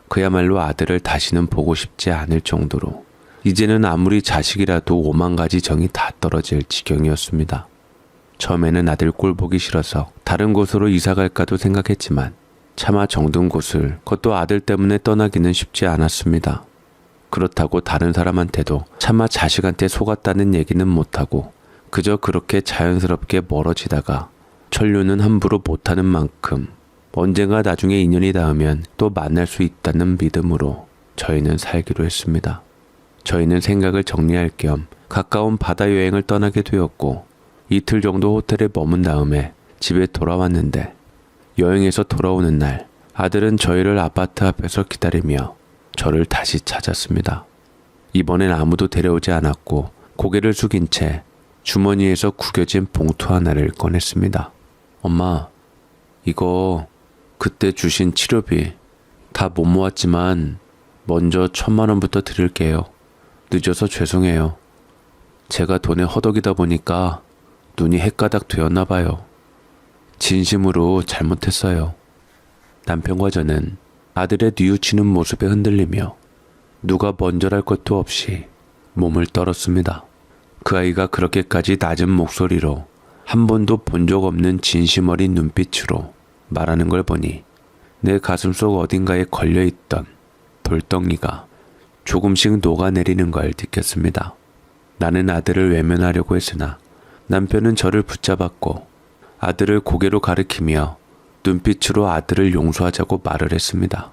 그야말로 아들을 다시는 보고 싶지 않을 정도로 이제는 아무리 자식이라도 5만 가지 정이 다 떨어질 지경이었습니다. 처음에는 아들 꼴 보기 싫어서 다른 곳으로 이사갈까도 생각했지만 차마 정든 곳을 그것도 아들 때문에 떠나기는 쉽지 않았습니다. 그렇다고 다른 사람한테도 차마 자식한테 속았다는 얘기는 못하고 그저 그렇게 자연스럽게 멀어지다가 천류는 함부로 못하는 만큼 언젠가 나중에 인연이 닿으면 또 만날 수 있다는 믿음으로 저희는 살기로 했습니다. 저희는 생각을 정리할 겸 가까운 바다 여행을 떠나게 되었고 이틀 정도 호텔에 머문 다음에 집에 돌아왔는데 여행에서 돌아오는 날 아들은 저희를 아파트 앞에서 기다리며 저를 다시 찾았습니다. 이번엔 아무도 데려오지 않았고 고개를 숙인 채 주머니에서 구겨진 봉투 하나를 꺼냈습니다. 엄마, 이거 그때 주신 치료비 다 못 모았지만 먼저 1,000만 원부터 드릴게요. 늦어서 죄송해요. 제가 돈에 허덕이다 보니까 눈이 헷가닥 되었나 봐요. 진심으로 잘못했어요. 남편과 저는 아들의 뉘우치는 모습에 흔들리며 누가 먼저랄 것도 없이 몸을 떨었습니다. 그 아이가 그렇게까지 낮은 목소리로 한 번도 본 적 없는 진심 어린 눈빛으로 말하는 걸 보니 내 가슴속 어딘가에 걸려있던 돌덩이가 조금씩 녹아내리는 걸 느꼈습니다. 나는 아들을 외면하려고 했으나 남편은 저를 붙잡았고 아들을 고개로 가리키며 눈빛으로 아들을 용서하자고 말을 했습니다.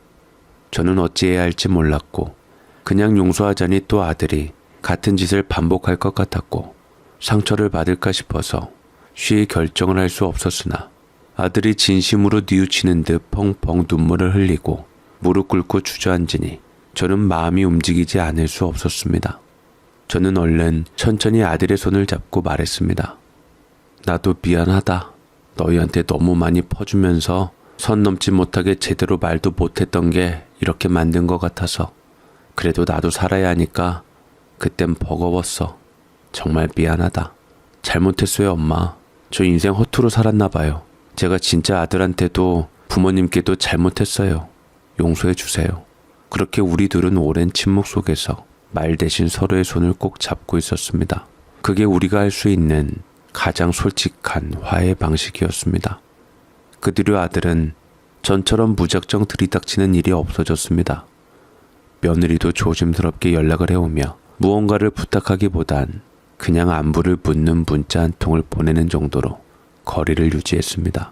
저는 어찌해야 할지 몰랐고 그냥 용서하자니 또 아들이 같은 짓을 반복할 것 같았고 상처를 받을까 싶어서 쉬이 결정을 할 수 없었으나 아들이 진심으로 뉘우치는 듯 펑펑 눈물을 흘리고 무릎 꿇고 주저앉으니 저는 마음이 움직이지 않을 수 없었습니다. 저는 얼른 천천히 아들의 손을 잡고 말했습니다. 나도 미안하다. 너희한테 너무 많이 퍼주면서 선 넘지 못하게 제대로 말도 못했던 게 이렇게 만든 것 같아서. 그래도 나도 살아야 하니까 그땐 버거웠어. 정말 미안하다. 잘못했어요, 엄마. 저 인생 허투루 살았나 봐요. 제가 진짜 아들한테도 부모님께도 잘못했어요. 용서해 주세요. 그렇게 우리 둘은 오랜 침묵 속에서 말 대신 서로의 손을 꼭 잡고 있었습니다. 그게 우리가 할 수 있는 가장 솔직한 화해 방식이었습니다. 그 뒤로 아들은 전처럼 무작정 들이닥치는 일이 없어졌습니다. 며느리도 조심스럽게 연락을 해오며 무언가를 부탁하기보단 그냥 안부를 묻는 문자 한 통을 보내는 정도로 거리를 유지했습니다.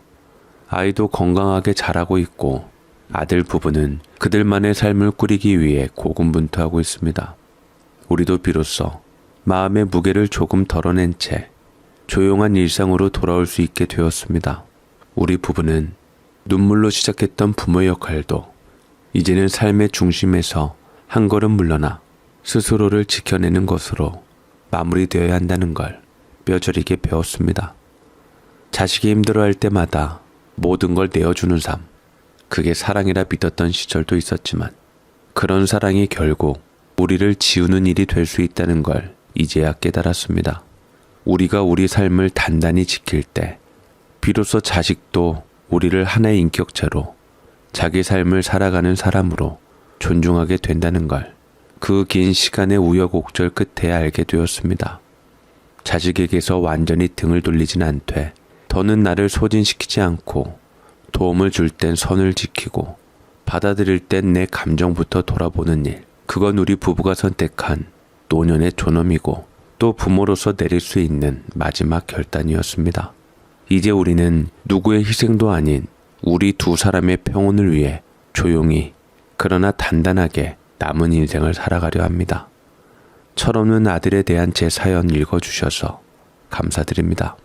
아이도 건강하게 자라고 있고 아들 부부는 그들만의 삶을 꾸리기 위해 고군분투하고 있습니다. 우리도 비로소 마음의 무게를 조금 덜어낸 채 조용한 일상으로 돌아올 수 있게 되었습니다. 우리 부부는 눈물로 시작했던 부모 역할도 이제는 삶의 중심에서 한 걸음 물러나 스스로를 지켜내는 것으로 마무리되어야 한다는 걸 뼈저리게 배웠습니다. 자식이 힘들어할 때마다 모든 걸 내어주는 삶, 그게 사랑이라 믿었던 시절도 있었지만 그런 사랑이 결국 우리를 지우는 일이 될 수 있다는 걸 이제야 깨달았습니다. 우리가 우리 삶을 단단히 지킬 때 비로소 자식도 우리를 하나의 인격체로 자기 삶을 살아가는 사람으로 존중하게 된다는 걸 그 긴 시간의 우여곡절 끝에 알게 되었습니다. 자식에게서 완전히 등을 돌리진 않되 더는 나를 소진시키지 않고 도움을 줄 땐 선을 지키고 받아들일 땐 내 감정부터 돌아보는 일, 그건 우리 부부가 선택한 노년의 존엄이고 또 부모로서 내릴 수 있는 마지막 결단이었습니다. 이제 우리는 누구의 희생도 아닌 우리 두 사람의 평온을 위해 조용히 그러나 단단하게 남은 인생을 살아가려 합니다. 철없는 아들에 대한 제 사연 읽어주셔서 감사드립니다.